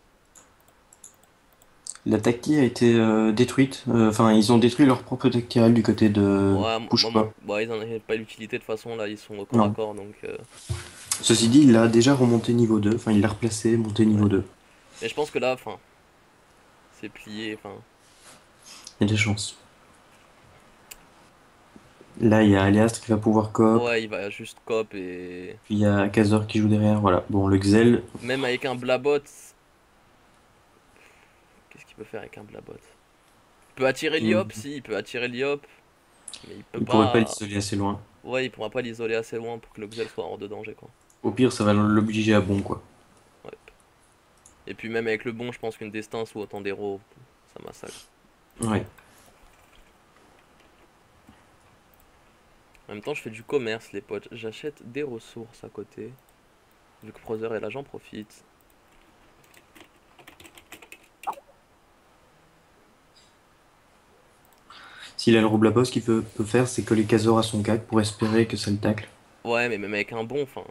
la tactile a été détruite. Enfin, ils ont détruit leur propre tactile du côté de Ouais, Pushpa. ouais, ils en avaient pas l'utilité de toute façon, là, ils sont au corps à Non. corps donc. Ceci dit, il l'a déjà remonté niveau 2. Enfin, il l'a replacé, monté Ouais. niveau 2. Mais je pense que là, enfin, c'est plié, enfin. Il y a des chances. Là, il y a Aléastre qui va pouvoir coop. Ouais, il va juste cop et... Puis il y a Kazor qui joue derrière. Voilà. Bon, le Xel. Même avec un Blabot, qu'est-ce qu'il peut faire avec un Blabot? Il peut attirer l'Iop, hmm, si, il peut attirer l'Iop, mais il peut Il pourrait pas pas... l'isoler assez loin. Ouais, il pourra pas l'isoler assez loin pour que le Xel soit hors de danger, quoi. Au pire, ça va l'obliger à bon, quoi. Ouais. Et puis même avec le bon, je pense qu'une Destance ou autant d'héros, ça massacre. Ouais. En même temps, je fais du commerce, les potes. J'achète des ressources à côté. Vu que Brother est là, j'en profite. S'il a le Roblabos, ce qu'il peut faire, c'est coller Kazor à son cac pour espérer que ça le tacle. Ouais, mais même avec un bon, enfin...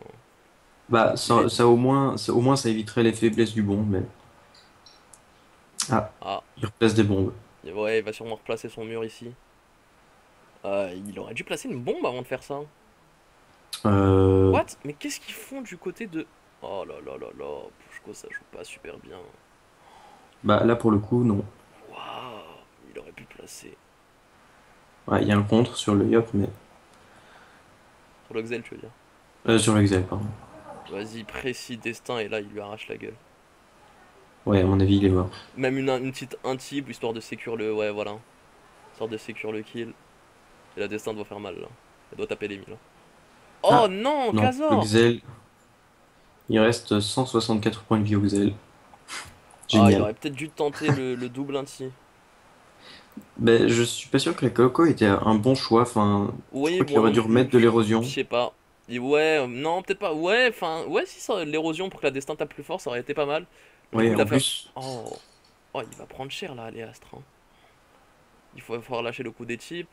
Bah, Il est... au moins, ça éviterait les faiblesses du bon, mais. Ah, Ah, il replace des bombes. ouais, il va sûrement replacer son mur ici. Il aurait dû placer une bombe avant de faire ça. Euh, What? Mais qu'est-ce qu'ils font du côté de... Oh là là là là, Pushko ça joue pas super bien. Bah, là, pour le coup, non. Waouh, il aurait pu placer. Ouais, il y a un contre sur le Yop, mais. Sur l'Oxel, tu veux dire. Sur l'Exel, pardon. Vas-y, précis destin, et là, il lui arrache la gueule. Ouais, à mon avis, il est mort. Même une petite intip, histoire de sécure le... Ouais, voilà. Histoire de sécure le kill. Et la destin doit faire mal, là. Elle doit taper les 1000. Oh Ah! non, Non, le Kazor! Xel, il reste 164 points de vie au Xel. Ah, il Génial. aurait peut-être dû tenter le double inti. Ben, je suis pas sûr que la Coco était un bon choix. Enfin, je Oui, crois qu'il moi aurait non dû plus. remettre de Je l'érosion. sais pas. Et ouais, non, peut-être pas. Ouais, enfin, ouais, si ça, l'érosion pour que la destin tape plus fort, ça aurait été pas mal. Du coup, Ouais, il a en fait. plus, Oh, oh, il va prendre cher là, les Astres, hein. Il faut falloir lâcher le coup des types.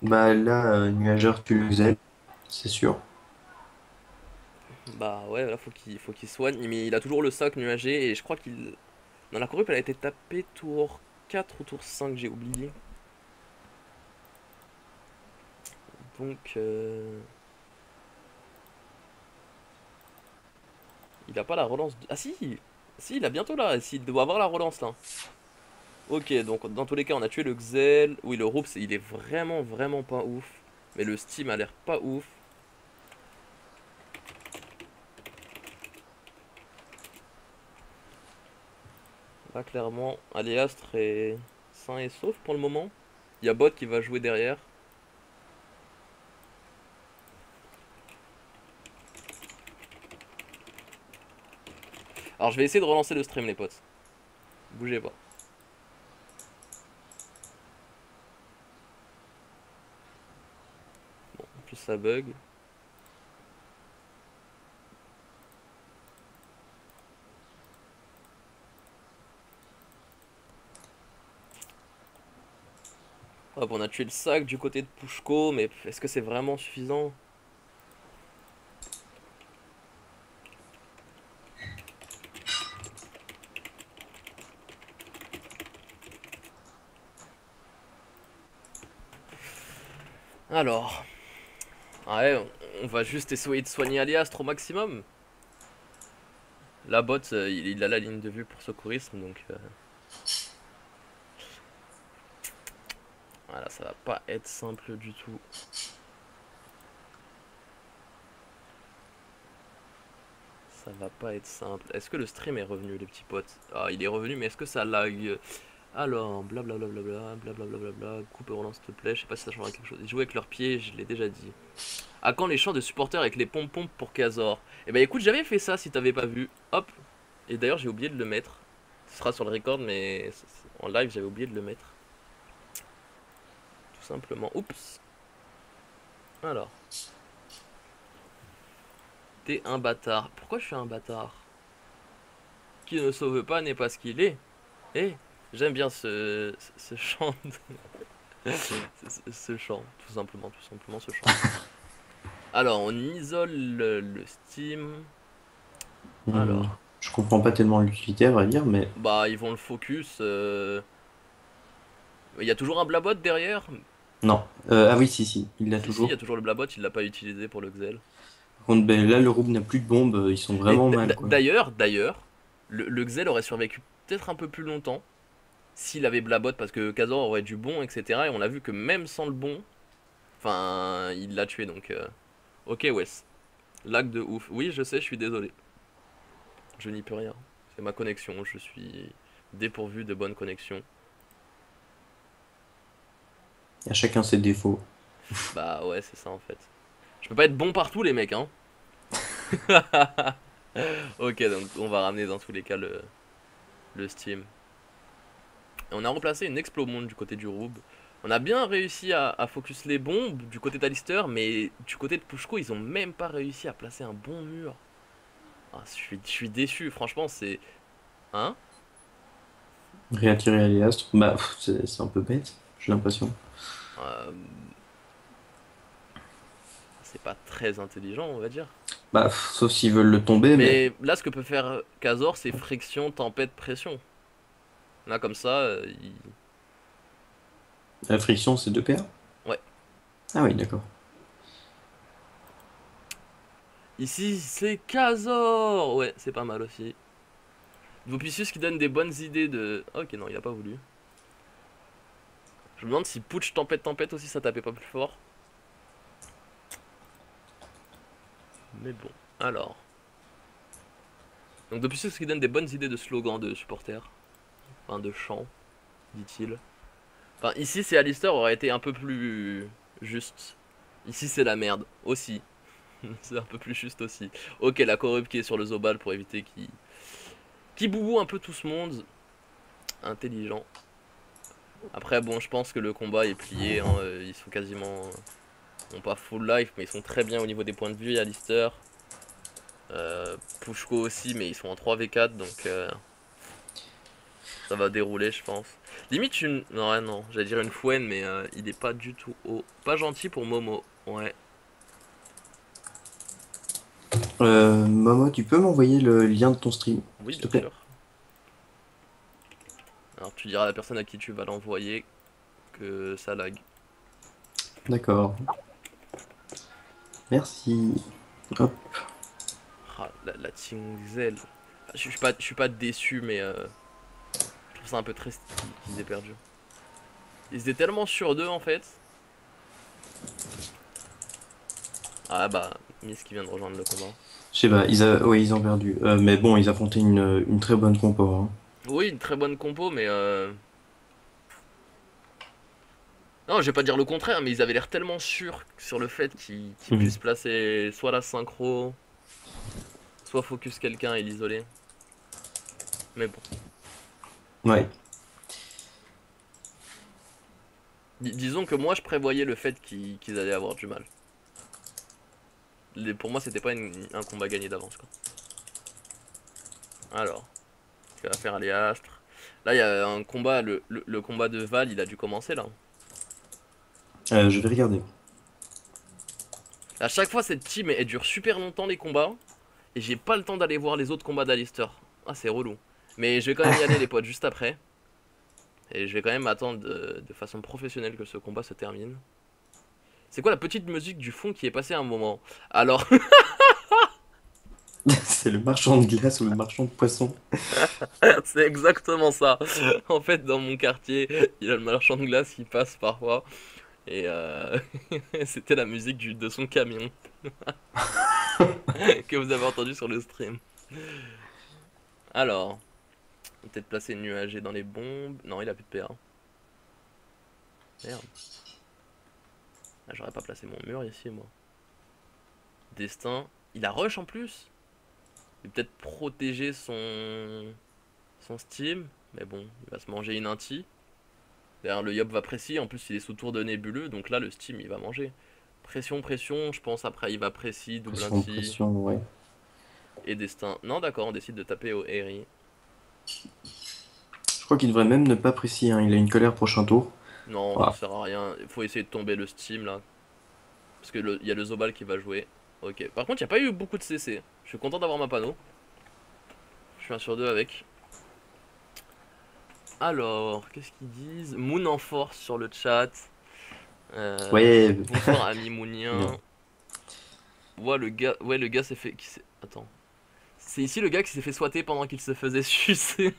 bah là, Nuageur tue le Xel, c'est sûr. Bah ouais, là, faut qu'il soigne. Mais il a toujours le sac nuagé et je crois qu'il. Dans la corrupe, elle a été tapée tour 4 ou tour 5, j'ai oublié. Donc, il a pas la relance. Ah si! Si, il a bientôt là. S'il doit avoir la relance là. Ok, donc dans tous les cas, on a tué le Xel. Oui, le Roup, il est vraiment, vraiment pas ouf. Mais le Steam a l'air pas ouf. Là, clairement, Aléastre est sain et sauf pour le moment. Il y a Bot qui va jouer derrière. Alors, je vais essayer de relancer le stream, les potes. Bougez pas. Bon, en plus, ça bug. Hop, on a tué le sac du côté de Pushko, mais est-ce que c'est vraiment suffisant? Alors, ouais, on va juste essayer de soigner Aléastre au maximum. La bot, il a la ligne de vue pour secourisme, donc voilà, ça va pas être simple du tout. Ça va pas être simple. Est-ce que le stream est revenu, les petits potes? Ah, il est revenu, mais est-ce que ça lag? Alors, blablabla, blablabla, coupe et relance, s'il te plaît. Je sais pas si ça changera quelque chose. Ils jouent avec leurs pieds, je l'ai déjà dit. À quand les chants de supporters avec les pompons pour Kazor? Eh ben écoute, j'avais fait ça si t'avais pas vu. Hop. Et d'ailleurs, j'ai oublié de le mettre. Ce sera sur le record, mais en live, j'avais oublié de le mettre. Tout simplement. Oups. Alors. T'es un bâtard. Pourquoi je suis un bâtard? Qui ne sauve pas n'est pas ce qu'il est. Eh, j'aime bien ce chant. Ce chant, tout simplement ce chant. Alors, on isole le Steam. Hmm, Alors, je comprends pas tellement l'utilité, à vrai dire, mais bah, ils vont le focus. Il y a toujours un blabot derrière. non. Ah oui, si, il l'a Si, il y a toujours. toujours le blabot, il l'a pas utilisé pour le Xel. Par contre, ben, là, le Roub n'a plus de bombes, ils sont Et vraiment mal, quoi. d'ailleurs, le Xel aurait survécu peut-être un peu plus longtemps s'il avait Blabot, parce que Kazor aurait du bon, etc. Et on a vu que même sans le bon, enfin, il l'a tué, donc... Ok, Wes. Lag de ouf. Oui, je sais, je suis désolé. Je n'y peux rien. C'est ma connexion, je suis dépourvu de bonne connexion. À chacun ses défauts. Bah ouais, c'est ça en fait. Je peux pas être bon partout les mecs, hein. Ok, donc on va ramener dans tous les cas le Steam. Et on a remplacé une Explomonde du côté du Roub. On a bien réussi à focus les bombes du côté d'Alister, mais du côté de Pushko, ils ont même pas réussi à placer un bon mur. Ah, je suis déçu, franchement, c'est... Hein? Réattirer Aliastre, bah c'est un peu bête, j'ai l'impression. Euh, c'est pas très intelligent, on va dire. Bah, sauf s'ils veulent le tomber, mais Mais là, ce que peut faire Kazor, c'est friction, tempête, pression. Là, comme ça, la friction c'est 2 PA. ouais. Ah oui, d'accord. Ici, c'est Kazor! Ouais, c'est pas mal aussi. Vopicius qui donne des bonnes idées de... Ok, non, il a pas voulu. Je me demande si Putsch, tempête, tempête aussi, ça tapait pas plus fort. Mais bon, alors. Donc Vopicius qui donne des bonnes idées de slogans de supporters. Enfin, de chants, dit-il. Enfin, ici, c'est Alistair aurait été un peu plus juste. Ici, c'est la merde, aussi. C'est un peu plus juste aussi. Ok, la corrupte qui est sur le Zobal pour éviter qui boubou un peu tout ce monde. Intelligent. Après, bon, je pense que le combat est plié. Hein, ils sont quasiment... Bon, pas full life, mais ils sont très bien au niveau des points de vue. Alistair. Pushko aussi, mais ils sont en 3v4, donc ça va dérouler, je pense. Limite une... Non, ouais, non, j'allais dire une fouenne, mais il est pas du tout haut. Pas gentil pour Momo, ouais. Momo, tu peux m'envoyer le lien de ton stream, Oui, s'il te bien plaît? sûr. Alors tu diras à la personne à qui tu vas l'envoyer que ça lag. D'accord. Merci. Hop. Ah, la Tingzel. Je suis pas déçu, mais je trouve ça un peu triste qu'ils aient perdu. Ils étaient tellement sûrs d'eux en fait. Ah bah, Miss qui vient de rejoindre le combat. Je sais pas, ouais, ils ont perdu. Mais bon, ils affrontaient une très bonne compo, hein. Oui, une très bonne compo, mais non, je vais pas dire le contraire, mais ils avaient l'air tellement sûrs sur le fait qu'ils Mhm. puissent placer soit la synchro, soit focus quelqu'un et l'isoler. Mais bon. Ouais. Disons que moi je prévoyais le fait qu'ils allaient avoir du mal. Pour moi c'était pas un combat gagné d'avance quoi. Alors, ce que va faire Aléastre. Là il y a un combat, le combat de Val il a dû commencer là. Je vais regarder. À chaque fois cette team elle dure super longtemps les combats. Et j'ai pas le temps d'aller voir les autres combats d'Alistair. Ah c'est relou. Mais je vais quand même y aller les potes juste après. Et je vais quand même attendre de façon professionnelle que ce combat se termine. C'est quoi la petite musique du fond qui est passée à un moment? Alors, C'est le marchand de glace ou le marchand de poissons. c'est exactement ça. En fait, dans mon quartier, il y a le marchand de glace qui passe parfois. Et c'était la musique de son camion que vous avez entendu sur le stream. Alors, on va peut-être placer une nuagée dans les bombes. Non, il a plus de PA. Merde. Ah, j'aurais pas placé mon mur ici, moi. Destin. Il a rush en plus. Il va peut-être protéger son Steam. Mais bon, il va se manger une inti. Derrière, le Yop va précis. En plus, il est sous tour de nébuleux. Donc là, le Steam, il va manger. Pression, pression. Je pense après, il va précis, double Pression, inti. pression, ouais. Et destin. Non, d'accord, on décide de taper au Eri. Je crois qu'il devrait même ne pas préciser, hein. Il a une colère prochain tour. Non, ça Voilà. sert à rien. Il faut essayer de tomber le Steam là. Parce que il y a le Zobal qui va jouer. Ok. Par contre, il n'y a pas eu beaucoup de CC. Je suis content d'avoir ma panneau. Je suis 1 sur 2 avec. Alors, qu'est-ce qu'ils disent? Moon en force sur le chat. Ouais, Bonsoir ami bien. Moonien. Ouais, le gars s'est fait. Attends. C'est ici le gars qui s'est fait swatter pendant qu'il se faisait sucer.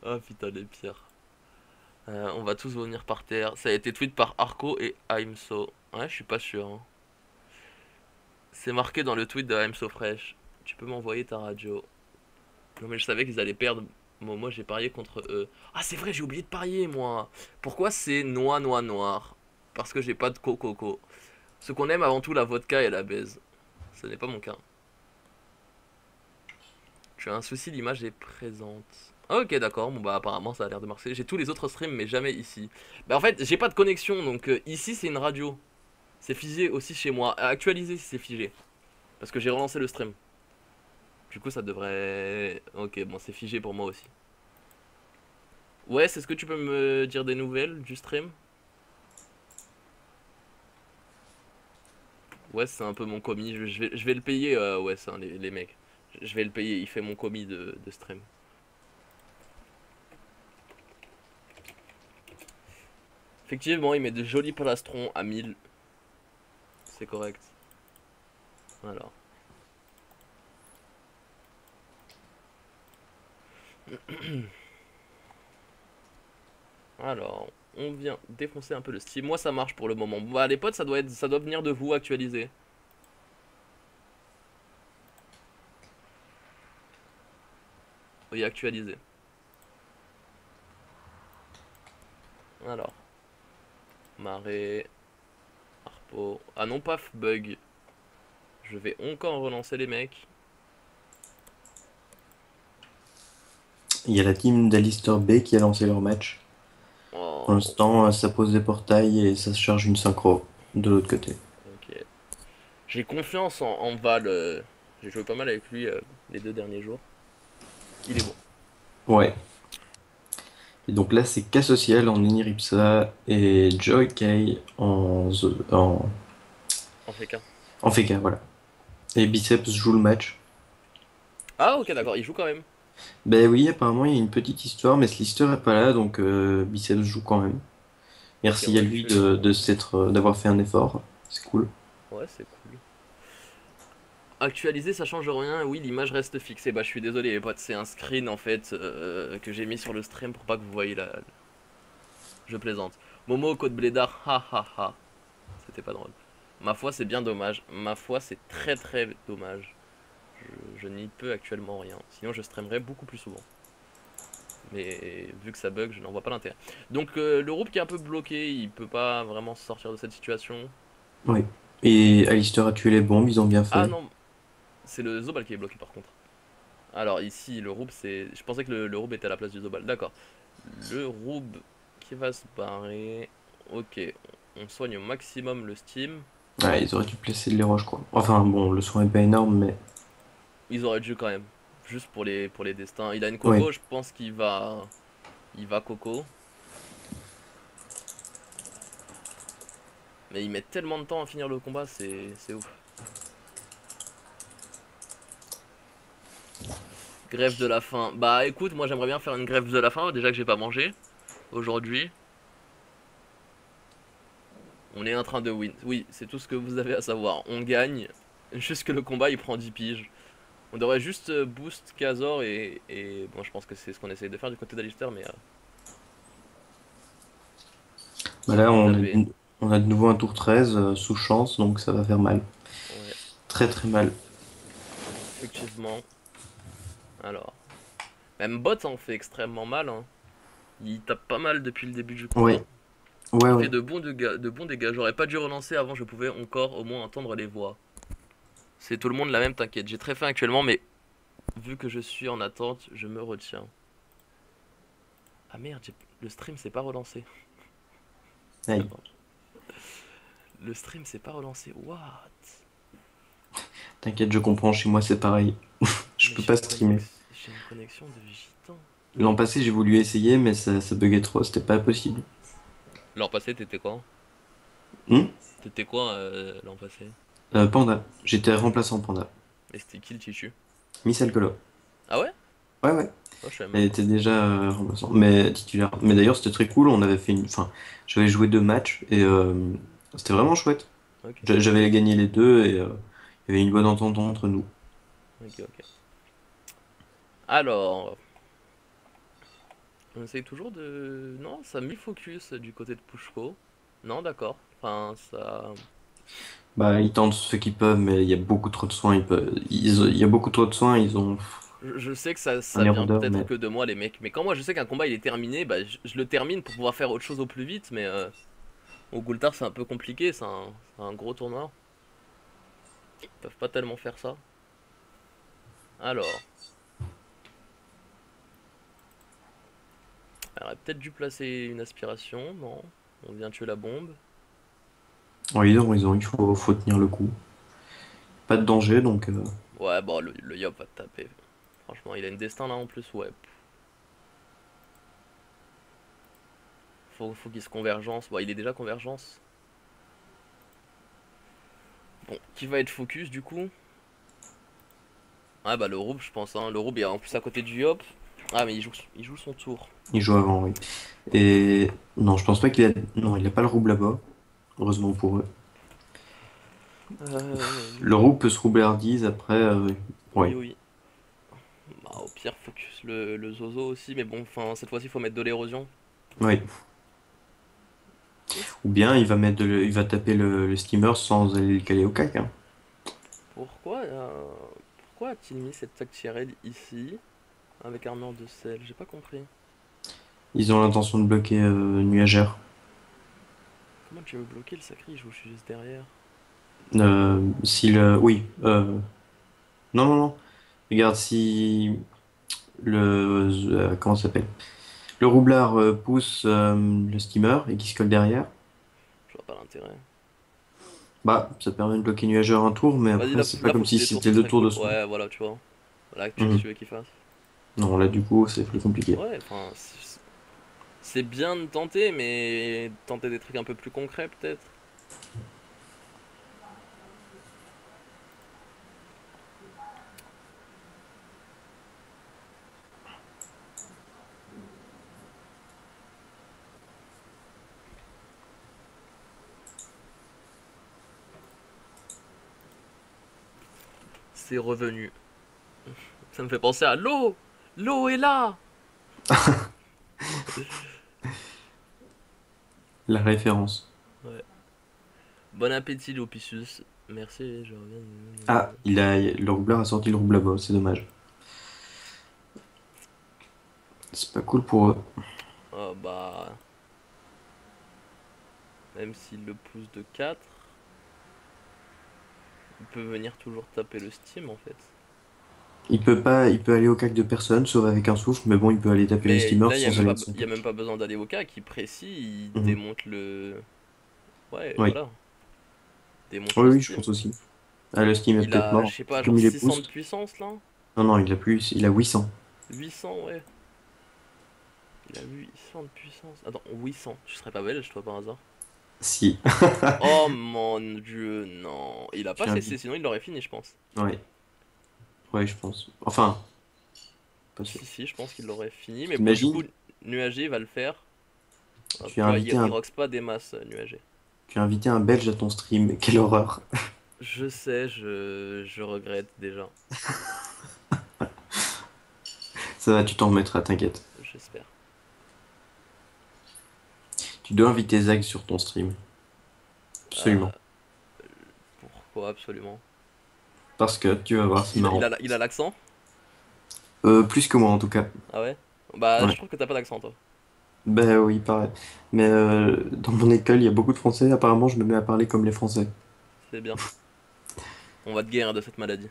Oh putain, les pires. On va tous vomir par terre. Ça a été tweet par Arco et Aimso. Ouais, je suis pas sûr, hein. C'est marqué dans le tweet de Aimso Fresh. Tu peux m'envoyer ta radio. Non mais je savais qu'ils allaient perdre. Bon, moi j'ai parié contre eux. Ah c'est vrai, j'ai oublié de parier moi. Pourquoi c'est noix noix noir? Parce que j'ai pas de coco. Ce qu'on aime avant tout la vodka et la baise. Ce n'est pas mon cas. Tu as un souci, l'image est présente. Ah, ok, d'accord, bon bah apparemment ça a l'air de marcher. J'ai tous les autres streams mais jamais ici. Bah en fait j'ai pas de connexion donc ici c'est une radio. C'est figé aussi chez moi. À actualiser si c'est figé. Parce que j'ai relancé le stream. Du coup ça devrait... Ok, bon c'est figé pour moi aussi. Ouais, c'est ce que tu peux me dire des nouvelles du stream? Ouais, c'est un peu mon commis. Je vais le payer, ouais, c'est les mecs. Je vais le payer, il fait mon commis de stream. Effectivement, il met de jolis plastrons à 1000. C'est correct. Alors. Alors, on vient défoncer un peu le Steam. Moi, ça marche pour le moment. Bah, les potes, ça doit venir de vous actualiser. Oui, actualiser. Alors, marée, harpo. Ah non, paf, bug. Je vais encore relancer les mecs. Il y a la team d'Alistair B qui a lancé leur match. Pour Oh, l'instant, ça pose des portails et ça se charge une synchro de l'autre côté. ok. J'ai confiance en Val. J'ai joué pas mal avec lui les 2 derniers jours. Il est bon. Ouais. Et donc là, c'est K-Social en Eniripsa et Joy Kay En fait qu'un. en Feka, voilà. Et Biceps joue le match. Ah, ok, d'accord, il joue quand même. Ben oui, apparemment, il y a une petite histoire, mais Slister est pas là, donc Biceps joue quand même. Ok, Merci à ouais, je lui suis le voir. d'avoir fait un effort. C'est cool. Ouais, c'est cool. Actualiser, ça change rien. Oui, l'image reste fixée. Bah, je suis désolé, les potes. C'est un screen en fait que j'ai mis sur le stream pour pas que vous voyez la. Je plaisante. Momo, code blédard, ha ha ha. C'était pas drôle. Ma foi, c'est bien dommage. Ma foi, c'est très très dommage. Je n'y peux actuellement rien. Sinon, je streamerais beaucoup plus souvent. Mais vu que ça bug, je n'en vois pas l'intérêt. Donc, le groupe qui est un peu bloqué, il peut pas vraiment sortir de cette situation. Oui. Et Alistair a tué les bombes, ils ont bien Ah fait. non, c'est le Zobal qui est bloqué par contre. Alors ici, le Roub, c'est... Je pensais que le Roub était à la place du Zobal. D'accord. Le Roub qui va se barrer. Ok. On soigne au maximum le Steam. Ouais, ils auraient dû placer les roches, quoi. Enfin, bon, le son est pas énorme, mais. Ils auraient dû quand même. Juste pour les destins. Il a une Ouais. Coco, je pense qu'il va... Il va Coco. Mais il met tellement de temps à finir le combat, c'est ouf. Grève de la faim. Bah écoute, moi j'aimerais bien faire une grève de la faim. Déjà que j'ai pas mangé aujourd'hui. On est en train de win. Oui, c'est tout ce que vous avez à savoir. On gagne. Juste que le combat il prend 10 piges. On devrait juste boost Kazor et bon, je pense que c'est ce qu'on essaye de faire du côté d'Alistair, mais Bah là, taper. on a de nouveau un tour 13 sous chance, donc ça va faire mal. Ouais, Très très mal. effectivement. Alors, même bot en fait extrêmement mal. Hein. Il tape pas mal depuis le début du Ouais, combat. ouais, Il ouais. fait de bons dégâts. J'aurais pas dû relancer avant, je pouvais encore au moins entendre les voix. C'est tout le monde la même, t'inquiète. J'ai très faim actuellement, mais vu que je suis en attente, je me retiens. Ah merde, le stream s'est pas relancé. Aïe. Attends. Le stream s'est pas relancé. What? T'inquiète, je comprends, chez moi c'est pareil. Je Mais peux pas streamer. j'ai une connexion de gitan. L'an passé, j'ai voulu essayer, mais ça buguait trop, c'était pas possible. L'an passé, t'étais quoi? Hmm. T'étais quoi l'an passé? Panda. J'étais remplaçant Panda. Et c'était qui le Tichu? Miss Alcolo. Ah ouais? Ouais, ouais. Oh, je savais Elle même pas. était déjà remplaçant, mais titulaire. Mais d'ailleurs, c'était très cool. On avait fait une. Enfin, j'avais joué 2 matchs et c'était vraiment chouette. Ok, J'avais gagné les deux et il y avait une bonne entente entre nous. ok. Alors, On essaye toujours de... Non, ça a mis focus du côté de Pushko. Non, d'accord. Enfin, ça... Bah, ils tentent ce qu'ils peuvent, mais il y a beaucoup trop de soins. Il y a beaucoup trop de soins, ils ont Je sais que ça, un ça vient érodeur, peut-être mais que de moi, les mecs. Mais quand moi, je sais qu'un combat, il est terminé, bah, je le termine pour pouvoir faire autre chose au plus vite. Mais au Gultar, c'est un peu compliqué. C'est un gros tournoi. Ils peuvent pas tellement faire ça. Alors, elle aurait peut-être dû placer une aspiration. Non, on vient tuer la bombe. ouais, il faut tenir le coup. Pas de danger, donc Ouais, bon, le Yop va te taper. Franchement, il a une destin là en plus. Ouais, faut qu'il se convergence. Bon, il est déjà convergence. Bon, qui va être focus du coup? Ah bah le Roub, je pense. Hein. Le Roub est en plus à côté du Yop. Ah, mais il joue son tour. il joue avant, oui. Et non, je pense pas qu'il a. Non, il a pas le rouble là-bas. Heureusement pour eux. Le Euh... rouble peut se roubler hardise après. Oui, Ouais, oui. Bah, au pire, focus le Zozo aussi. Mais bon, enfin, cette fois-ci, faut mettre de l'érosion. ouais. Qu'est-ce Ou bien il va taper le steamer sans aller le caler au cac, hein. Pourquoi a-t-il mis cette Tactirel ici avec armure de sel? J'ai pas compris. Ils ont l'intention de bloquer Nuagère. Comment tu veux bloquer le sacré? Il joue juste derrière. Si le. Oui. Non, non, non. Regarde, si comment ça s'appelle? Le roublard pousse le steamer et qui se colle derrière, Je vois pas l'intérêt. bah ça permet de bloquer Nuageur un tour, mais Vas-y, après là, c'est pas là, comme faut qu'il si détourne, c'était ce deux serait tours de cool. soin. Ouais, voilà, tu vois. Là, qu'est-ce que Mhm. tu veux qu'il fasse? Non, là du coup c'est plus compliqué. Ouais, enfin, c'est bien de tenter, mais tenter des trucs un peu plus concrets, peut-être. C'est revenu. Ça me fait penser à l'eau. L'eau est là. La référence. Ouais. Bon appétit, Lopicius. Merci, je reviens. Ah, le roublard a sorti le rouble là-bas, c'est dommage. C'est pas cool pour eux. Ah bah. Même s'il le pousse de 4, il peut venir toujours taper le Steam en fait. Il peut aller au cac de personne, sauf avec un souffle, mais bon, il peut aller taper les Mais steamers là, sans aller de son il y a même cac. pas besoin d'aller au cas. Qui précis, il Mhm. démonte le. Ouais, Oui. voilà. Démonte Oui, le oui, je Steam. pense aussi. Ah, le steam est Il peut-être a, je mort. sais pas, genre Comme il est 600 de pousse. puissance là. Non, non, il a plus, il a 800. 800, ouais. Il a 800 de puissance. Attends, 800. Tu serais pas belge, toi, par hasard? Si. Oh mon dieu, non. Il a Je pas suis cessé, invité. sinon il l'aurait fini, je pense. Ouais, ouais, je pense. Enfin, pas sûr. Si, si, je pense qu'il l'aurait fini. Mais bon, du T'imagines, coup, Nuagé va le faire. Hop, tu as tu vois, invité il un, roxe pas des masses, Nuagé. tu as invité un Belge à ton stream. Quelle horreur. Je sais, je regrette déjà. Ça va, tu t'en remettras, t'inquiète. J'espère. Tu dois inviter Zach sur ton stream. Euh, Absolument. Pourquoi, absolument. Parce que tu vas voir, c'est marrant. Il a l'accent? Plus que moi en tout cas. Ah ouais? Bah, je Ouais. trouve que t'as pas d'accent, toi. Ben oui, pareil. Mais dans mon école, il y a beaucoup de Français. Apparemment, je me mets à parler comme les Français. C'est bien. On va te guérir de cette maladie.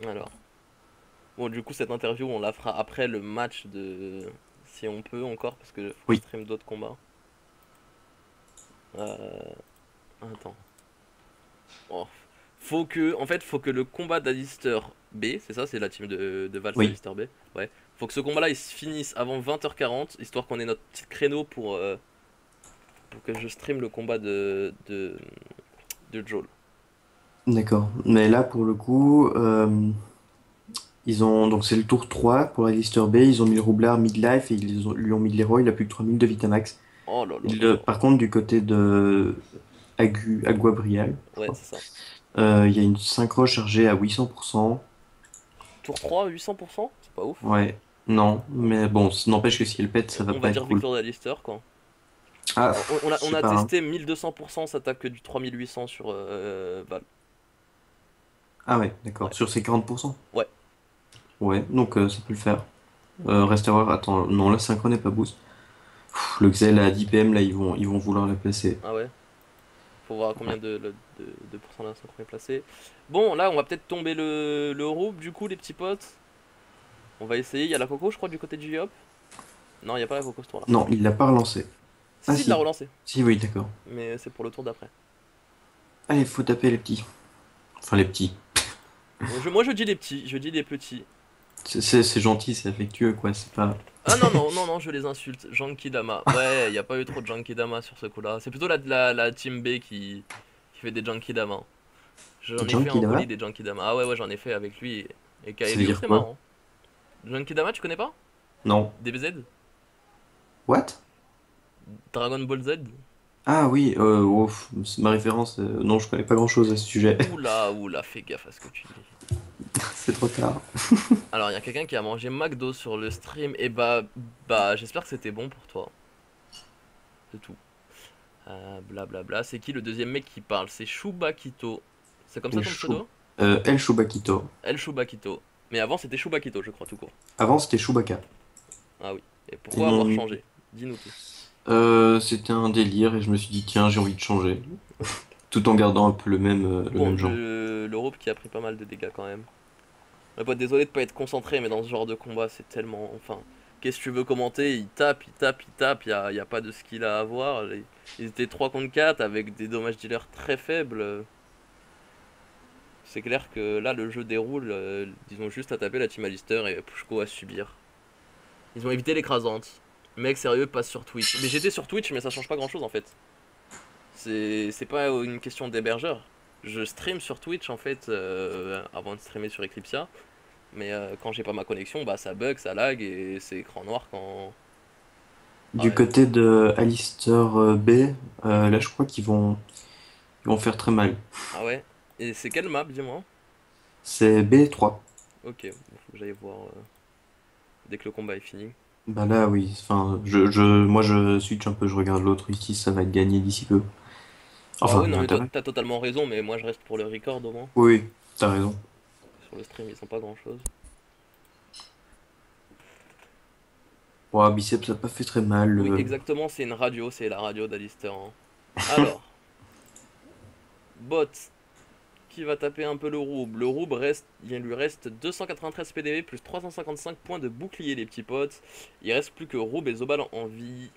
Alors. Bon, du coup, cette interview, on la fera après le match de. Si on peut encore, parce que faut que je Oui, stream d'autres combats. Euh... Attends. Oh. Faut que le combat d'Alister B, c'est ça, c'est la team de Vals oui. Alister B. Ouais. Faut que ce combat-là il se finisse avant 20h40, histoire qu'on ait notre petit créneau pour que je stream le combat de Joel. D'accord. Mais là, pour le coup, ils ont donc c'est le tour 3 pour Alistair Bay. Ils ont mis le roublard midlife et lui ont mis de l'héros. Il a plus que 3000 de Vitamax. Oh là là là là. Par contre, du côté de Aguabrial, je Ouais, crois, c'est ça. il y a une synchro chargée à 800%. Tour 3, 800%, c'est pas ouf. Ouais, non, mais bon, ça n'empêche que si elle pète, ça va On pas va être dire cool. victoire d'Alister, quoi. Ah, On a, je on sais a pas, hein. testé 1200%, ça tape que du 3800 sur Val. Ah ouais, d'accord, Ouais. sur ces 40%. Ouais. Ouais, donc ça peut le faire. Restaurant, attends, non, la synchro n'est pas boost. Le Xel à 10 PM, là, ils vont vouloir la placer. Ah ouais. Faut voir Ouais. combien de pourcents la synchro est placé. Bon, là, on va peut-être tomber le roube, du coup, les petits potes. On va essayer. Il y a la coco, je crois, du côté du Yop. Non, il n'y a pas la coco ce tour-là. Non, il l'a pas relancé. Si, Ah si, il l'a si, relancé. si, oui, d'accord. Mais c'est pour le tour d'après. Allez, faut taper les petits. Enfin, les petits. Moi, je dis les petits, je dis les petits. C'est gentil, c'est affectueux, quoi, c'est pas... Ah non, non, non, non, je les insulte. Genki Dama. Ouais, il n'y a pas eu trop de Genki Dama sur ce coup-là. C'est plutôt la team B qui fait des Genki Dama. J'en ai fait Junkie en volley Dama? des Genki Dama. Ah ouais, ouais, j'en ai fait avec lui et Ça veut Kaelio, dire c'était quoi? marrant. Genki Dama, tu connais pas? Non. DBZ? What? Dragon Ball Z? Ah oui, c'est ma référence. Non, je connais pas grand-chose à ce sujet. Oula, oula, fais gaffe à ce que tu dis. C'est trop tard. Alors, il y a quelqu'un qui a mangé McDo sur le stream, et j'espère que c'était bon pour toi. C'est tout. Blablabla. C'est qui le deuxième mec qui parle? C'est Shubakito. C'est comme ça El ton Chou... pseudo? El Chubakito. El Shubakito. Mais avant, c'était Shubakito, je crois, tout court. Avant, c'était Chewbacca. Ah oui. Et Ils pourquoi avoir m'ont... changé? Dis-nous tout. C'était un délire et je me suis dit, tiens, j'ai envie de changer. Ok. Tout en gardant un peu le Bon, même genre. l'Europe qui a pris pas mal de dégâts quand même. Ouais, bah, désolé de pas être concentré, mais dans ce genre de combat, c'est tellement. Enfin, qu'est-ce que tu veux commenter? Il tape, il tape, il tape, y a pas de skill à avoir. Ils étaient 3 contre 4 avec des dommages dealers très faibles. C'est clair que là, le jeu déroule. Ils ont juste à taper la team Alistair et Pushko à subir. Ils ont évité l'écrasante. Mec, sérieux, passe sur Twitch. Mais j'étais sur Twitch, mais ça change pas grand chose en fait. C'est pas une question d'hébergeur. Je stream sur Twitch en fait avant de streamer sur Eclipsia. Mais quand j'ai pas ma connexion, bah ça bug, ça lag et c'est écran noir quand. Ah Du ouais. côté de Alistair B, là, je crois qu'ils vont faire très mal. Ah ouais. Et c'est quelle map, dis-moi? C'est B3. Ok, bon, faut que j'aille voir dès que le combat est fini. Bah là, oui. Enfin, moi, je switch un peu, je regarde l'autre ici, ça va gagner d'ici peu. Ah Enfin, oui, il y non a mais toi intérêt. t'as totalement raison, mais moi je reste pour le record au moins. Oui, oui, t'as raison. Sur le stream, ils sont pas grand chose. Ouais, biceps, ça a pas fait très mal. Oui, exactement, c'est une radio, c'est la radio d'Alistair, hein. Alors, bot qui va taper un peu le Rouble. Le Rouble reste, il lui reste 293 PDV plus 355 points de bouclier, les petits potes. Il reste plus que Rouble et Zobal en vie.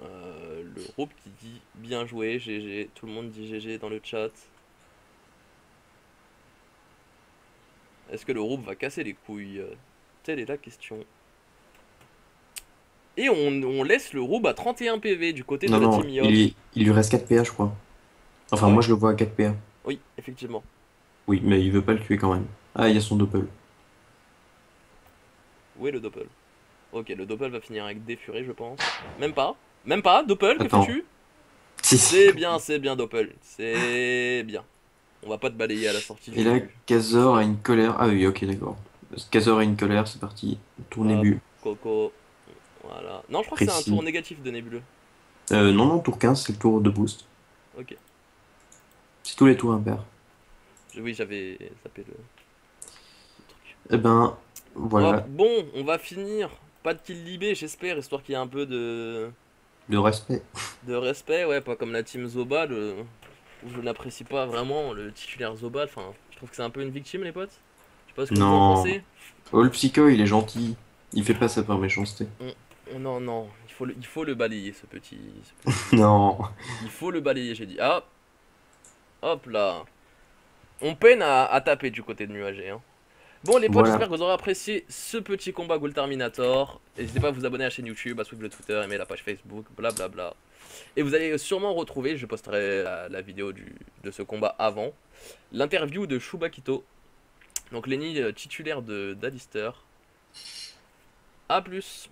Le Rouble qui dit bien joué, GG. Tout le monde dit GG dans le chat. Est-ce que le Rouble va casser les couilles? Telle est la question. Et on laisse le Rouble à 31 PV du côté de Non, la non, team Yop. il lui reste 4 PA, je crois. Ah Enfin, moi, ouais? je le vois à 4 PA. Oui, effectivement. Oui, mais il veut pas le tuer quand même. Ah, il y a son doppel. Où est le Doppel? Ok, le Doppel va finir avec des furets, je pense. Même pas. Même pas. Doppel, que Attends. fais-tu? Si, si. C'est bien, Doppel. C'est bien. On va pas te balayer à la sortie Et là, du Kazor a stream. une colère. Ah oui, ok, d'accord. Kazor a une colère, c'est parti. Tournez Hop, bu. Coco. Voilà. Non, je crois que c'est un tour Précis. négatif de Nébuleux. Non, non, tour 15, c'est le tour de boost. Ok. C'est tous les tours impairs. Oui, j'avais zappé le truc. Eh ben, Hop, voilà. bon, on va finir. Pas de kill libé, j'espère, histoire qu'il y ait un peu De respect. de respect. Ouais, pas comme la team Zobal, où je n'apprécie pas vraiment le titulaire Zobal. Enfin, je trouve que c'est un peu une victime, les potes. Je sais pas ce que vous en Non. pensez. Oh, le psycho, il est gentil. Il fait pas ça par méchanceté. Non, non, il faut le balayer, ce petit Zobal. Non. Il faut le balayer, j'ai dit. Ah, hop là. On peine à taper du côté de Nuagé, hein. Bon les potes, Voilà. j'espère que vous aurez apprécié ce petit combat Ghoul Terminator. N'hésitez pas à vous abonner à la chaîne YouTube, à suivre le Twitter, aimer la page Facebook, blablabla. Et vous allez sûrement retrouver, je posterai la vidéo de ce combat avant, l'interview de Shubakito, donc Lenny titulaire d'Alistair. A plus.